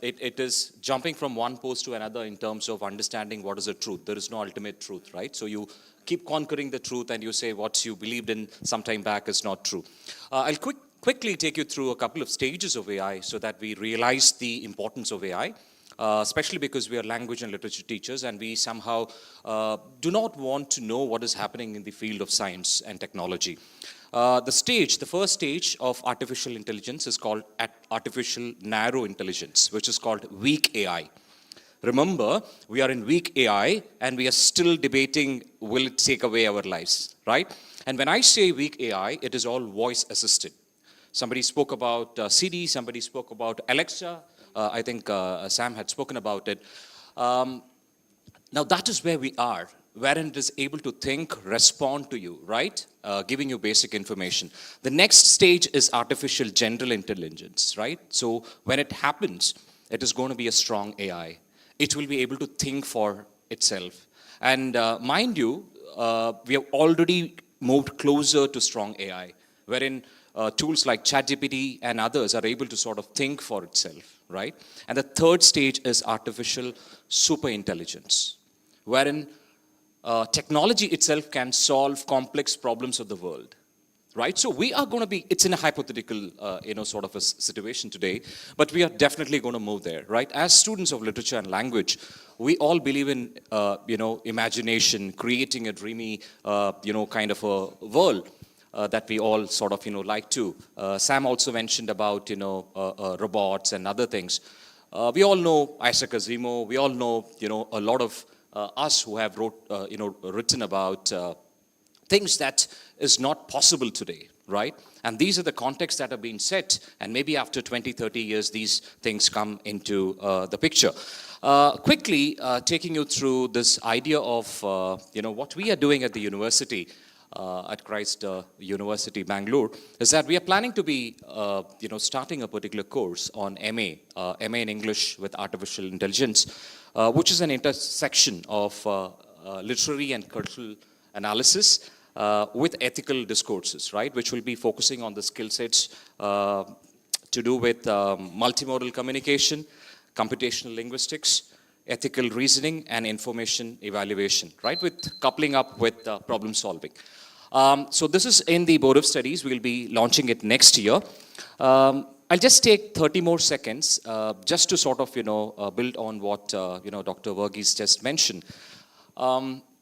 It is jumping from one post to another in terms of understanding what is the truth. There is no ultimate truth, right? So you keep conquering the truth and you say what you believed in some time back is not true. I'll quickly take you through a couple of stages of AI so that we realize the importance of AI. Especially because we are language and literature teachers and we somehow do not want to know what is happening in the field of science and technology. The first stage of artificial intelligence is called artificial narrow intelligence, which is called weak AI. Remember, we are in weak AI and we are still debating, will it take away our lives, right? And when I say weak AI, it is all voice assisted. Somebody spoke about Siri, somebody spoke about Alexa. I think Sam had spoken about it. Now that is where we are, wherein it is able to think, respond to you, right? Giving you basic information. The next stage is artificial general intelligence, right? So when it happens, it is going to be a strong AI. It will be able to think for itself. And mind you, we have already moved closer to strong AI, wherein tools like ChatGPT and others are able to sort of think for itself, right? And the third stage is artificial superintelligence, wherein technology itself can solve complex problems of the world, right? So we are going to be, it's in a hypothetical, sort of a situation today, but we are definitely going to move there, right? As students of literature and language, we all believe in, imagination, creating a dreamy, kind of a world. That we all sort of, like to. Sam also mentioned about, robots and other things. We all know Isaac Asimov. We all know, a lot of us who have written about things that is not possible today, right? And these are the contexts that are being set, and maybe after 20, 30 years, these things come into the picture. Quickly, taking you through this idea of, what we are doing at the university, at Christ University, Bangalore, is that we are planning to be, starting a particular course on MA in English with Artificial Intelligence, which is an intersection of literary and cultural analysis with ethical discourses, right, which will be focusing on the skill sets to do with multimodal communication, computational linguistics, ethical reasoning, and information evaluation, right, with coupling up with problem solving. So this is in the Board of Studies. We'll be launching it next year. I'll just take 30 more seconds just to sort of, build on what, Dr. Verghese just mentioned.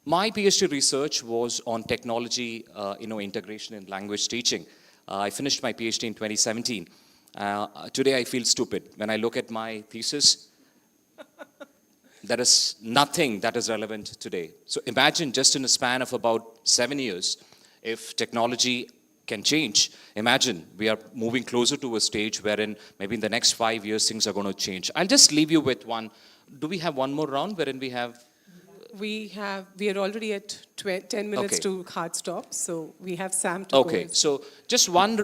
My PhD research was on technology, integration in language teaching. I finished my PhD in 2017. Today I feel stupid. When I look at my thesis, there is nothing that is relevant today. So imagine just in a span of about 7 years, if technology can change, imagine we are moving closer to a stage wherein maybe in the next 5 years things are going to change. I'll just leave you with one. Do we have one more round wherein we have? We are already at 10 minutes to hard stop, so we have Sam to Okay, go. so just one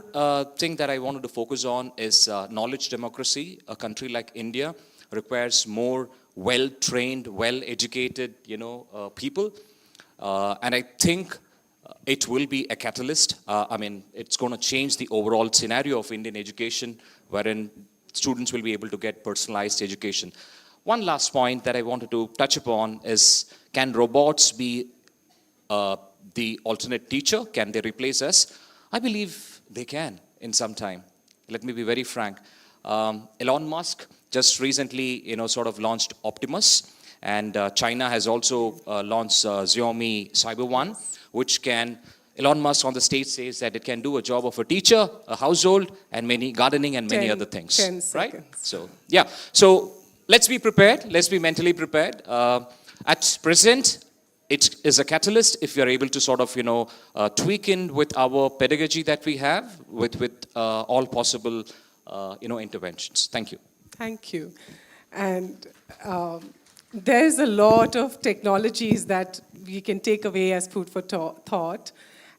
thing that I wanted to focus on is knowledge democracy. A country like India requires more well-trained, well-educated, people. And I think it will be a catalyst. It's going to change the overall scenario of Indian education, wherein students will be able to get personalized education. One last point that I wanted to touch upon is, can robots be the alternate teacher? Can they replace us? I believe they can in some time. Let me be very frank. Elon Musk just recently, sort of launched Optimus, and China has also launched Xiaomi Cyber One, which can, Elon Musk on the stage says that it can do a job of a teacher, a household, and many gardening and many other things. 10 right? seconds. So, yeah. So let's be prepared. Let's be mentally prepared. At present, it is a catalyst if we are able to sort of, tweak in with our pedagogy that we have with all possible, interventions. Thank you. Thank you. And there's a lot of technologies that we can take away as food for thought.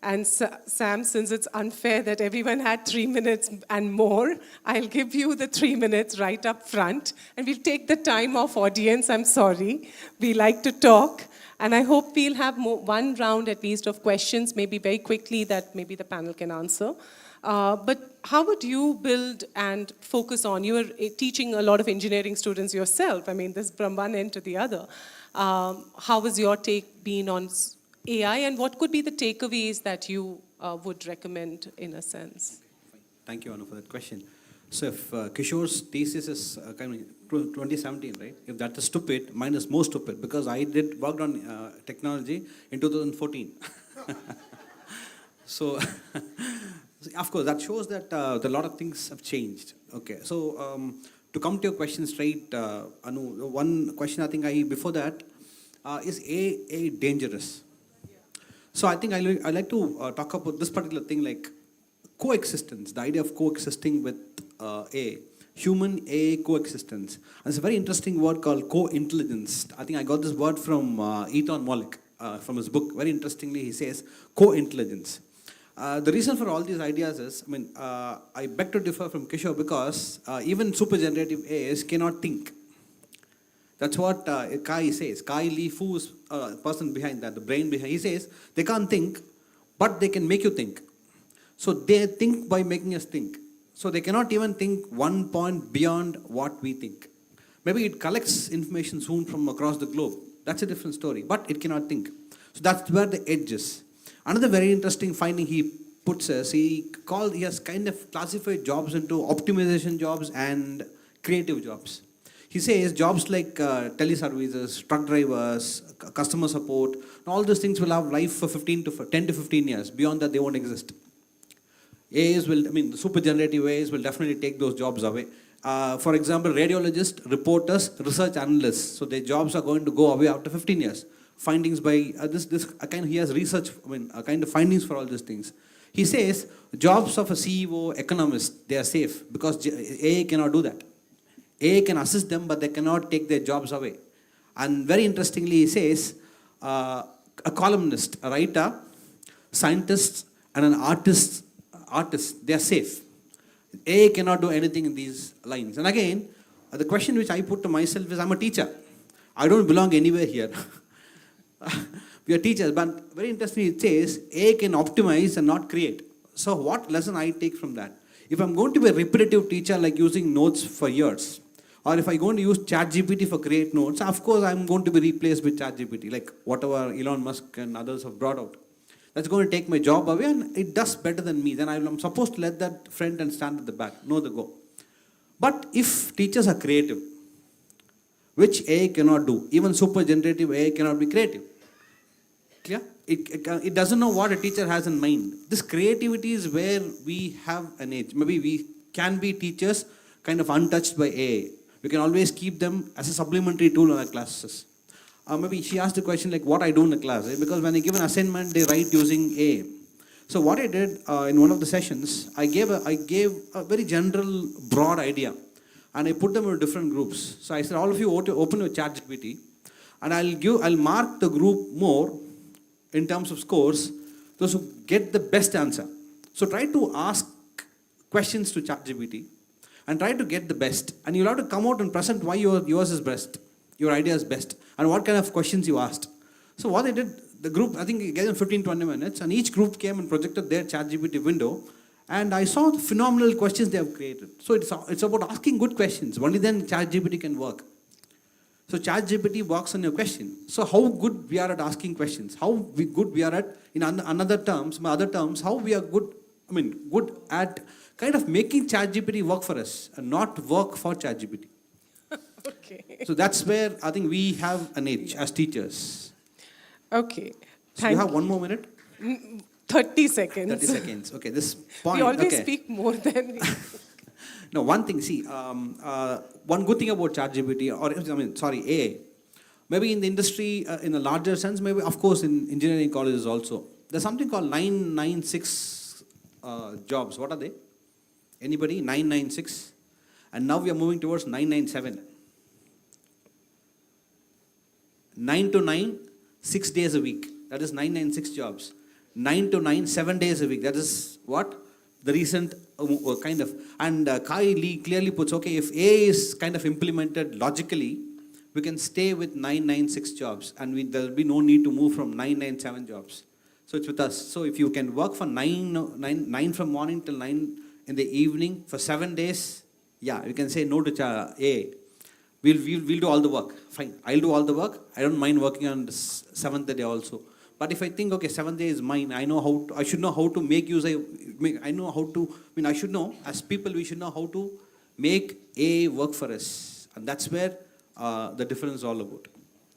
And Sam, since it's unfair that everyone had 3 minutes and more, I'll give you the 3 minutes right up front. And we'll take the time off audience, I'm sorry. We like to talk. And I hope we'll have one round at least of questions, maybe very quickly, that maybe the panel can answer. But how would you build and focus on, you are teaching a lot of engineering students yourself, this is from one end to the other. How has your take been on AI, and what could be the takeaways that you would recommend in a sense? Thank you, Anu, for that question. So if Kishore's thesis is kind of 2017, right? If that is stupid, mine is more stupid because I worked on technology in 2014. So, of course, that shows that a lot of things have changed. Okay, so to come to your question straight, Anu, one question I think before that, is AI dangerous? So I think I like to talk about this particular thing, like coexistence, the idea of coexisting with AI, human AI coexistence. And it's a very interesting word called co-intelligence. I think I got this word from Ethan Mollick, from his book. Very interestingly, he says co-intelligence. The reason for all these ideas is, I beg to differ from Kishore because even super generative AIs cannot think. That's what Kai says. Kai Li Fu is the person behind that, the brain behind. He says they can't think, but they can make you think. So they think by making us think. So they cannot even think one point beyond what we think. Maybe it collects information soon from across the globe. That's a different story, but it cannot think. So that's where the edge is. Another very interesting finding he puts is, he has kind of classified jobs into optimization jobs and creative jobs. He says jobs like teleservices, truck drivers, customer support, all those things will have life for 10 to 15 years. Beyond that, they won't exist. AIs will, the super generative AIs will definitely take those jobs away. For example, radiologists, reporters, research analysts. So their jobs are going to go away after 15 years. findings by he has research, kind of findings for all these things. He says jobs of a CEO, economist, they are safe because AI cannot do that. AI can assist them, but they cannot take their jobs away. And very interestingly, he says a columnist, a writer, scientist, and an artist, they are safe. AI cannot do anything in these lines. And again, the question which I put to myself is, I'm a teacher. I don't belong anywhere here. We are teachers, but very interestingly it says, AI can optimize and not create. So what lesson I take from that? If I'm going to be a repetitive teacher, like using notes for years, or if I'm going to use ChatGPT for create notes, of course I'm going to be replaced with ChatGPT, like whatever Elon Musk and others have brought out. That's going to take my job away, and it does better than me. Then I'm supposed to let that friend and stand at the back, know the go. But if teachers are creative, which AI cannot do, even super generative AI cannot be creative. Clear? It doesn't know what a teacher has in mind. This creativity is where we have an edge. Maybe we can be teachers kind of untouched by AI. We can always keep them as a supplementary tool in our classes. Maybe she asked the question like what I do in the class, right? Because when I give an assignment, they write using AI. So what I did in one of the sessions, I gave a very general, broad idea, and I put them in different groups. So I said, all of you open your ChatGPT, and I'll mark the group more in terms of scores, those who get the best answer. So try to ask questions to ChatGPT and try to get the best. And you'll have to come out and present why yours is best, your idea is best, and what kind of questions you asked. So what I did, the group, I think it gave them 15-20 minutes, and each group came and projected their ChatGPT window, and I saw the phenomenal questions they have created. So it's about asking good questions. Only then ChatGPT can work. So ChatGPT works on your question. So how good we are at asking questions, how good we are at, in other terms, how we are good at kind of making ChatGPT work for us and not work for ChatGPT. Okay. So that's where I think we have an edge as teachers. Okay. So you have 1 more minute? 30 seconds. 30 seconds. Okay, this point. We always okay. speak more than we... No, one thing, see, one good thing about ChatGPT, AI, maybe in the industry, in a larger sense, maybe, of course, in engineering colleges also, there's something called 996 jobs. What are they? Anybody? 996? And now we are moving towards 997. 9 to 9, 6 days a week. That is 996 jobs. 9 to 9, 7 days a week. That is what? The recent kind of, and Kai Lee clearly puts, okay, if AI is kind of implemented logically, we can stay with 996 jobs, and there will be no need to move from 997 jobs. So it's with us. So if you can work for 9 from morning till 9 in the evening for 7 days, yeah, you can say no to AI. We'll do all the work. Fine, I'll do all the work. I don't mind working on the 7th day also. But if I think, okay, 7th day is mine, I should know how to make use of, I should know, as people, we should know how to make AI work for us. And that's where the difference is all about.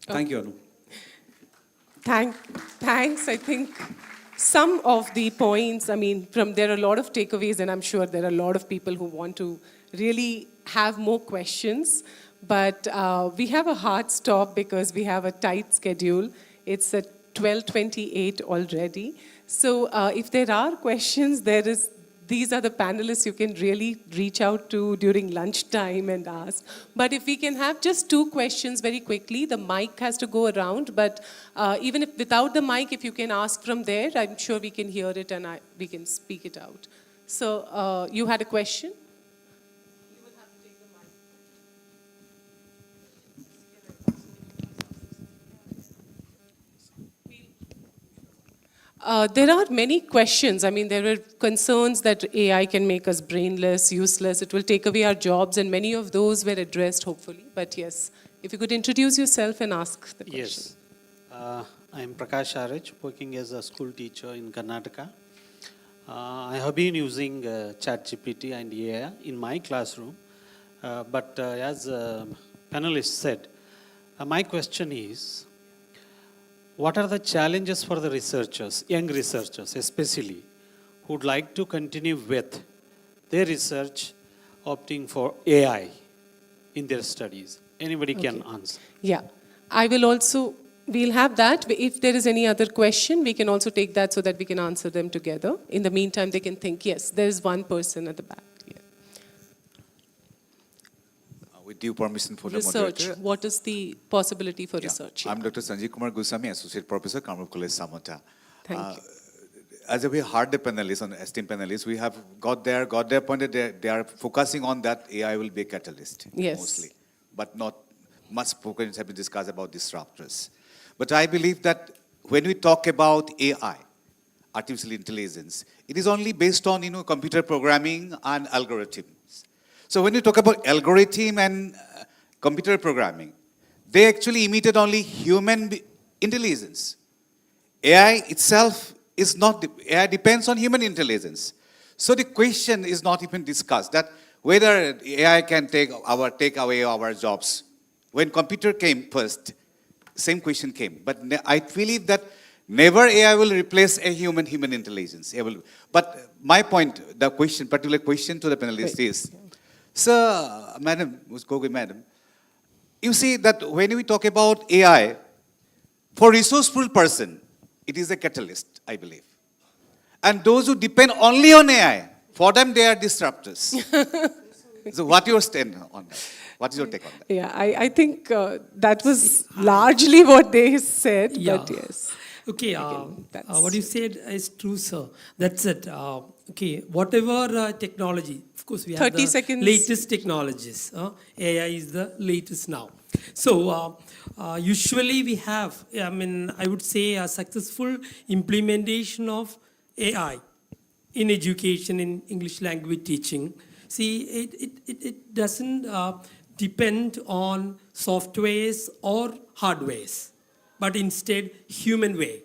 Thank you, Anu. Thanks. I think some of the points, there are a lot of takeaways, and I'm sure there are a lot of people who want to really have more questions. But we have a hard stop because we have a tight schedule. It's at 12:28 already. So if there are questions, these are the panelists you can really reach out to during lunchtime and ask. But if we can have just 2 questions very quickly, the mic has to go around. But even if without the mic, if you can ask from there, I'm sure we can hear it and we can speak it out. So you had a question? There are many questions. There were concerns that AI can make us brainless, useless. It will take away our jobs, and many of those were addressed, hopefully. But yes, if you could introduce yourself and ask the question. Yes. I'm Prakash Arich, working as a school teacher in Karnataka. I have been using ChatGPT and AI in my classroom. But as panelists said, my question is, what are the challenges for the researchers, young researchers especially, who would like to continue with their research opting for AI in their studies? Anybody can answer. Yeah. I will also We'll have that. If there is any other question, we can also take that so that we can answer them together. In the meantime, they can think, yes, there is one person at the back. Yeah. With due permission for Research. the moderator. What is the possibility for research? I'm Dr. Sanjeev Kumar Goswami, Associate Professor, Kamrup College, Samanta. Thank you. As we heard the panelists, on esteemed panelists, we have got their point that they are focusing on that AI will be a catalyst, Yes. mostly. But not much programs have been discussed about disruptors. But I believe that when we talk about AI, artificial intelligence, it is only based on computer programming and algorithms. So when you talk about algorithm and computer programming, they actually imitate only human intelligence. AI itself is not, AI depends on human intelligence. So the question is not even discussed that whether AI can take away our jobs. When computer came first, same question came. But I believe that never AI will replace a human intelligence. But my point, the question, particular question to the panelists is, sir, madam, madam, you see that when we talk about AI, for resourceful person, it is a catalyst, I believe. And those who depend only on AI, for them they are disruptors. So what your stand on that? What is your take on that? Yeah, I think that was largely what they said, Yeah. but yes. Okay, that's- what you said is true, sir. That's it. Okay, whatever technology, of course, we have 30 the seconds. latest technologies. AI is the latest now. So usually we have, I would say a successful implementation of AI in education, in English language teaching. See, it doesn't depend on softwares or hardwares, but instead human way.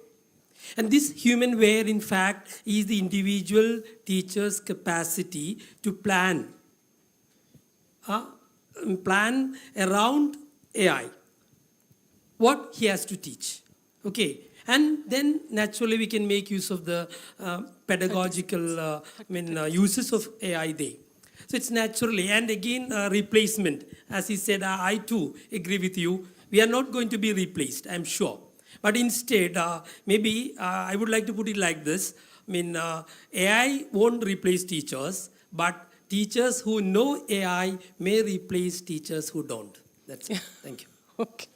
And this human way, in fact, is the individual teacher's capacity to plan around AI, what he has to teach. Okay, and then naturally we can make use of the pedagogical uses of AI there. So it's naturally, and again, replacement. As he said, I too agree with you. We are not going to be replaced, I'm sure. But instead, maybe I would like to put it like this. AI won't replace teachers, but teachers who know AI may replace teachers who don't. That's it. Thank you. Okay.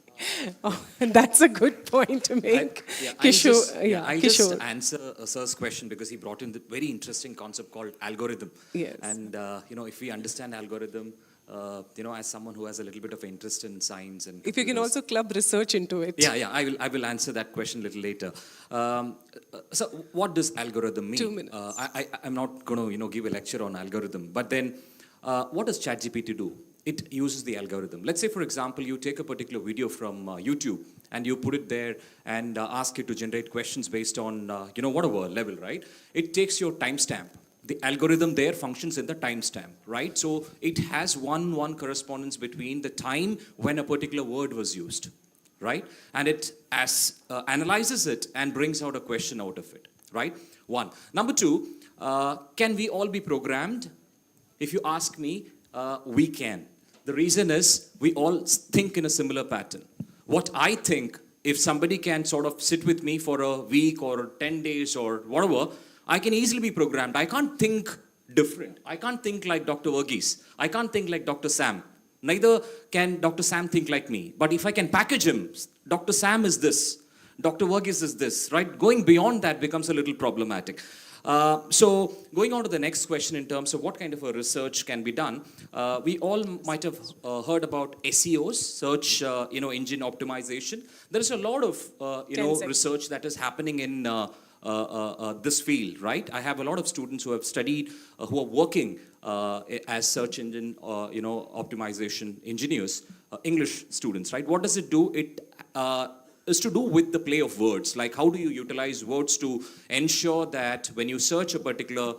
Oh, that's a good point to make. I'll just Kishore. answer Sir's question because he brought in the very interesting concept called algorithm. Yes. And if we understand algorithm, as someone who has a little bit of interest in science and If you can also club research into it. Yeah, I will answer that question a little later. So what does algorithm mean? 2 minutes. I'm not going to give a lecture on algorithm, but then what does ChatGPT do? It uses the algorithm. Let's say, for example, you take a particular video from YouTube and you put it there and ask it to generate questions based on, whatever level, right? It takes your timestamp. The algorithm there functions in the timestamp, right? So it has one correspondence between the time when a particular word was used, right? And it analyzes it and brings out a question out of it, right? One. Number two, can we all be programmed? If you ask me, we can. The reason is we all think in a similar pattern. What I think, if somebody can sort of sit with me for a week or 10 days or whatever, I can easily be programmed. I can't think different. I can't think like Dr. Verghese. I can't think like Dr. Sam. Neither can Dr. Sam think like me. But if I can package him, Dr. Sam is this, Dr. Verghese is this, right? Going beyond that becomes a little problematic. So going on to the next question in terms of what kind of a research can be done, we all might have heard about SEOs, search engine optimization. There is a lot of research that is happening in this field, right? I have a lot of students who have studied, who are working as search engine optimization engineers, English students, right? What does it do? It is to do with the play of words. Like how do you utilize words to ensure that when you search a particular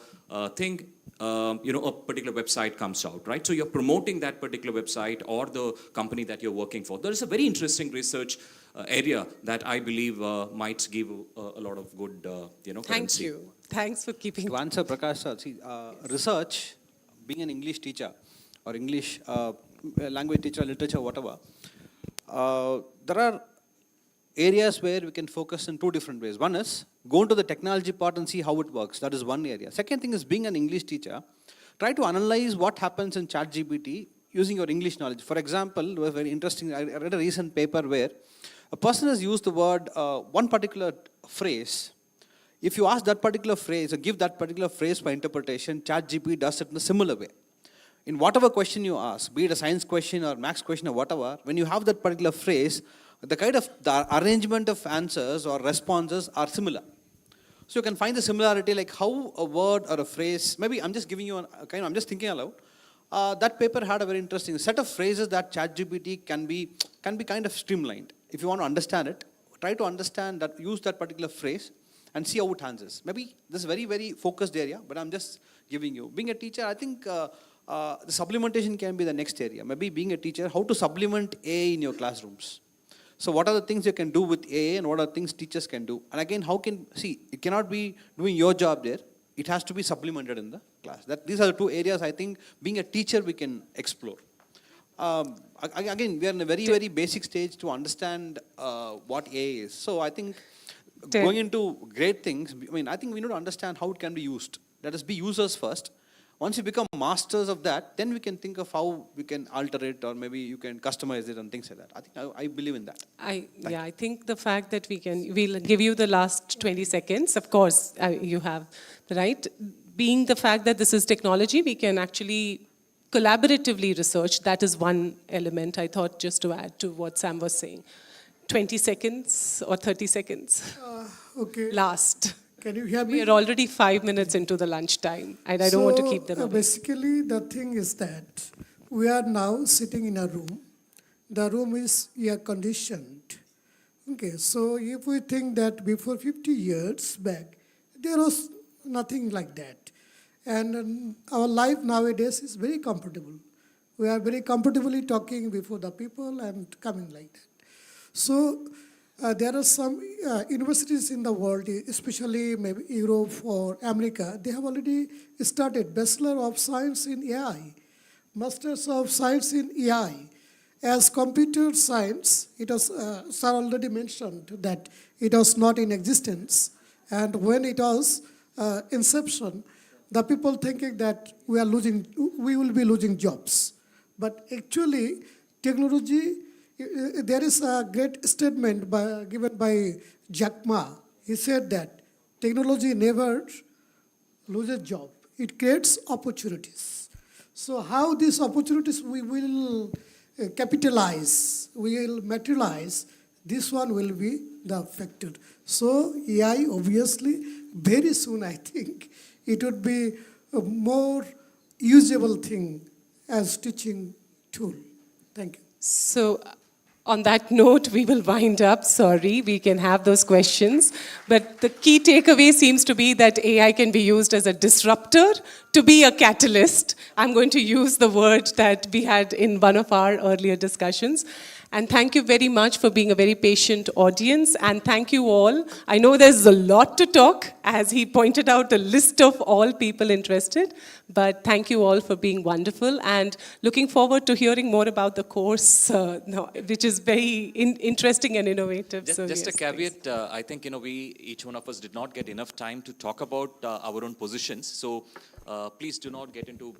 thing, a particular website comes out, right? So you're promoting that particular website or the company that you're working for. There is a very interesting research area that I believe might give a lot of good, Thank currency. you. Thanks for keeping. To answer Prakash sir, see, research, being an English teacher or English language teacher, literature, whatever, there are areas where we can focus in two different ways. One is go into the technology part and see how it works. That is one area. Second thing is, being an English teacher, try to analyze what happens in ChatGPT using your English knowledge. For example, it was very interesting. I read a recent paper where a person has used the word, one particular phrase. If you ask that particular phrase or give that particular phrase for interpretation, ChatGPT does it in a similar way. In whatever question you ask, be it a science question or maths question or whatever, when you have that particular phrase, the arrangement of answers or responses are similar. So you can find the similarity, like how a word or a phrase, maybe I'm just giving you I'm just thinking aloud. That paper had a very interesting set of phrases that ChatGPT can be kind of streamlined. If you want to understand it, try to understand that, use that particular phrase and see how it answers. Maybe this is very, very focused area, but I'm just giving you. Being a teacher, I think the supplementation can be the next area. Maybe being a teacher, how to supplement AI in your classrooms. So what are the things you can do with AI and what are the things teachers can do? And again, it cannot be doing your job there. It has to be supplemented in the class. These are the two areas I think being a teacher we can explore. Again, we are in a very, very basic stage to understand what AI is. So I think going into great things, I think we need to understand how it can be used. Let us be users first. Once you become masters of that, then we can think of how we can alter it, or maybe you can customize it and things like that. I think I believe in that. I think the fact that we'll give you the last 20 seconds. Of course, you have the right. Being the fact that this is technology, we can actually collaboratively research. That is one element, I thought, just to add to what Sam was saying. 20 seconds or 30 seconds. Okay. Last. Can you hear me? We are already 5 minutes into the lunchtime, and I don't want to keep them away. Basically, the thing is that we are now sitting in a room. The room is air conditioned. Okay, so if we think that before 50 years back, there was nothing like that. And our life nowadays is very comfortable. We are very comfortably talking before the people and coming like that. So there are some universities in the world, especially maybe Europe or America, they have already started Bachelor of Science in AI, Masters of Science in AI. As computer science, it was, sir already mentioned that it was not in existence. And when it was inception, the people thinking that we will be losing jobs. But actually, technology, there is a great statement given by Jack Ma. He said that technology never loses job. It creates opportunities. So how these opportunities we will capitalize, we will materialize, this one will be the factor. So AI, obviously, very soon I think, it would be a more usable thing as teaching tool. Thank you. So on that note, we will wind up. Sorry, we can have those questions. But the key takeaway seems to be that AI can be used as a disruptor to be a catalyst. I'm going to use the word that we had in one of our earlier discussions. And thank you very much for being a very patient audience. And thank you all. I know there's a lot to talk, as he pointed out, the list of all people interested. But thank you all for being wonderful. And looking forward to hearing more about the course, which is very interesting and innovative. Just a caveat, I think, each one of us did not get enough time to talk about our own positions. So please do not get into,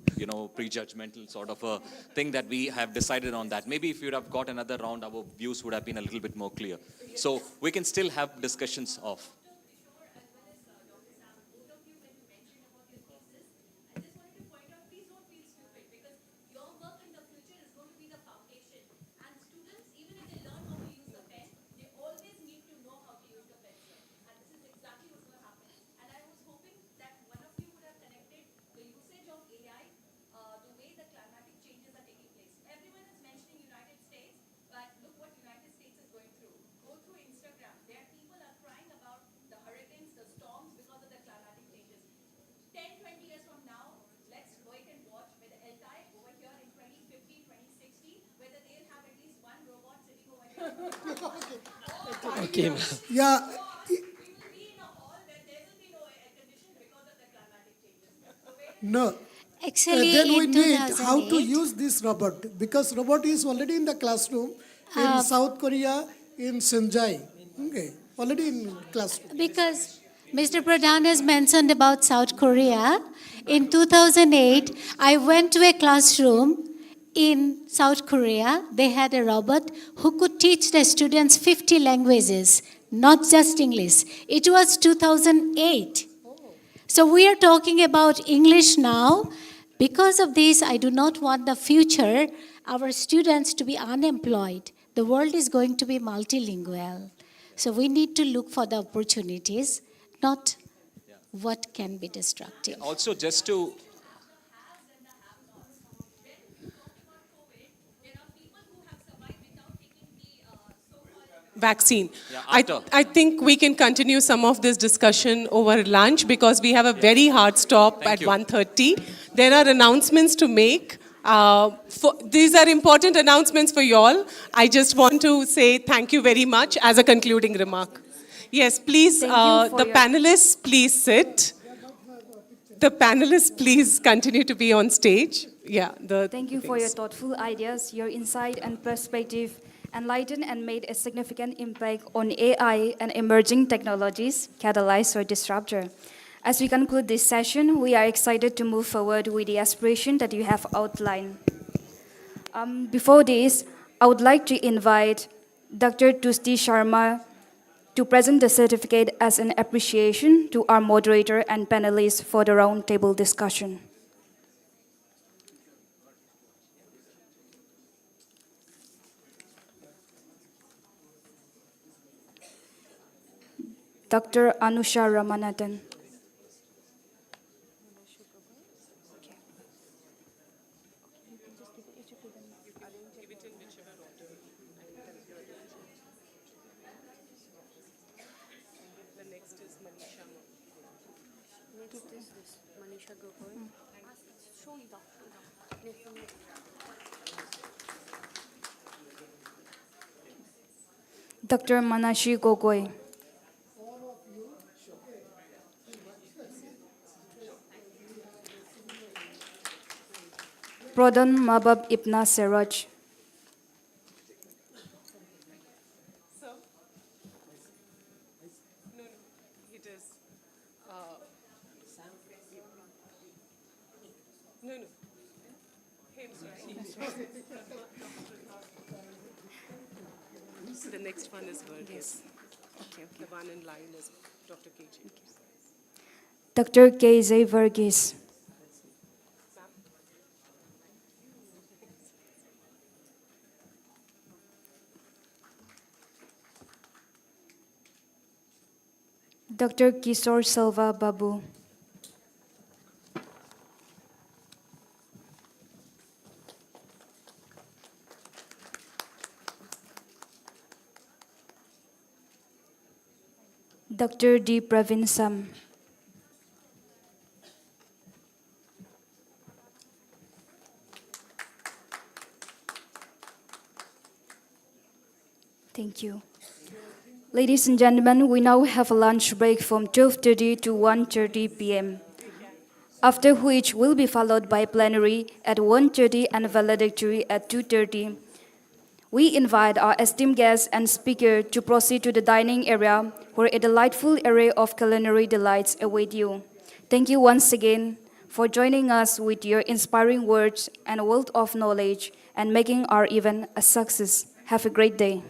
prejudgmental sort of a thing that we have decided on that. Maybe if you'd have got another round, our views would have been a little bit more clear. So we can still have discussions of. Okay. Yeah. No. Actually, then we in need how to 2008 use this robot, because robot is already in the classroom in South Korea, in Shenzhen. Okay, already in classroom. Because Mr. Pradhan has mentioned about South Korea. In 2008, I went to a classroom in South Korea. They had a robot who could teach the students 50 languages, not just English. It was 2008. So we are talking about English now. Because of this, I do not want the future, our students to be unemployed. The world is going to be multilingual. So we need to look for the opportunities, not what can be destructive. Also, just to vaccine. Yeah, I, after. I think we can continue some of this discussion over lunch because we have a very hard stop Thank at you. 1:30. There are announcements to make. These are important announcements for you all. I just want to say thank you very much as a concluding remark. Yes, please, Thank you for the your- panelists, please sit. The panelists, please continue to be on stage. Yeah, Thank you for your thoughtful ideas, your insight and perspective enlightened and made a significant impact on AI and emerging technologies, catalyst or disruptor. As we conclude this session, we are excited to move forward with the aspiration that you have outlined. Before this, I would like to invite Dr. Tusti Sharma to present the certificate as an appreciation to our moderator and panelists for the roundtable discussion. Dr. Anusha Ramanathan. Dr. Manashi Gogoi. Prodhan Mabab Ibna Seraj. The next one is Verghese. Okay. The one in line is Dr. KJ. Dr. K.Z. Verghese. Dr. Kishore Selva Babu. Dr. D. Pravin Sam. Thank you. Ladies and gentlemen, we now have a lunch break from 12:30 to 1:30 p.m., after which will be followed by plenary at 1:30 and valedictory at 2:30. We invite our esteemed guests and speaker to proceed to the dining area where a delightful array of culinary delights await you. Thank you once again for joining us with your inspiring words and wealth of knowledge and making our event a success. Have a great day.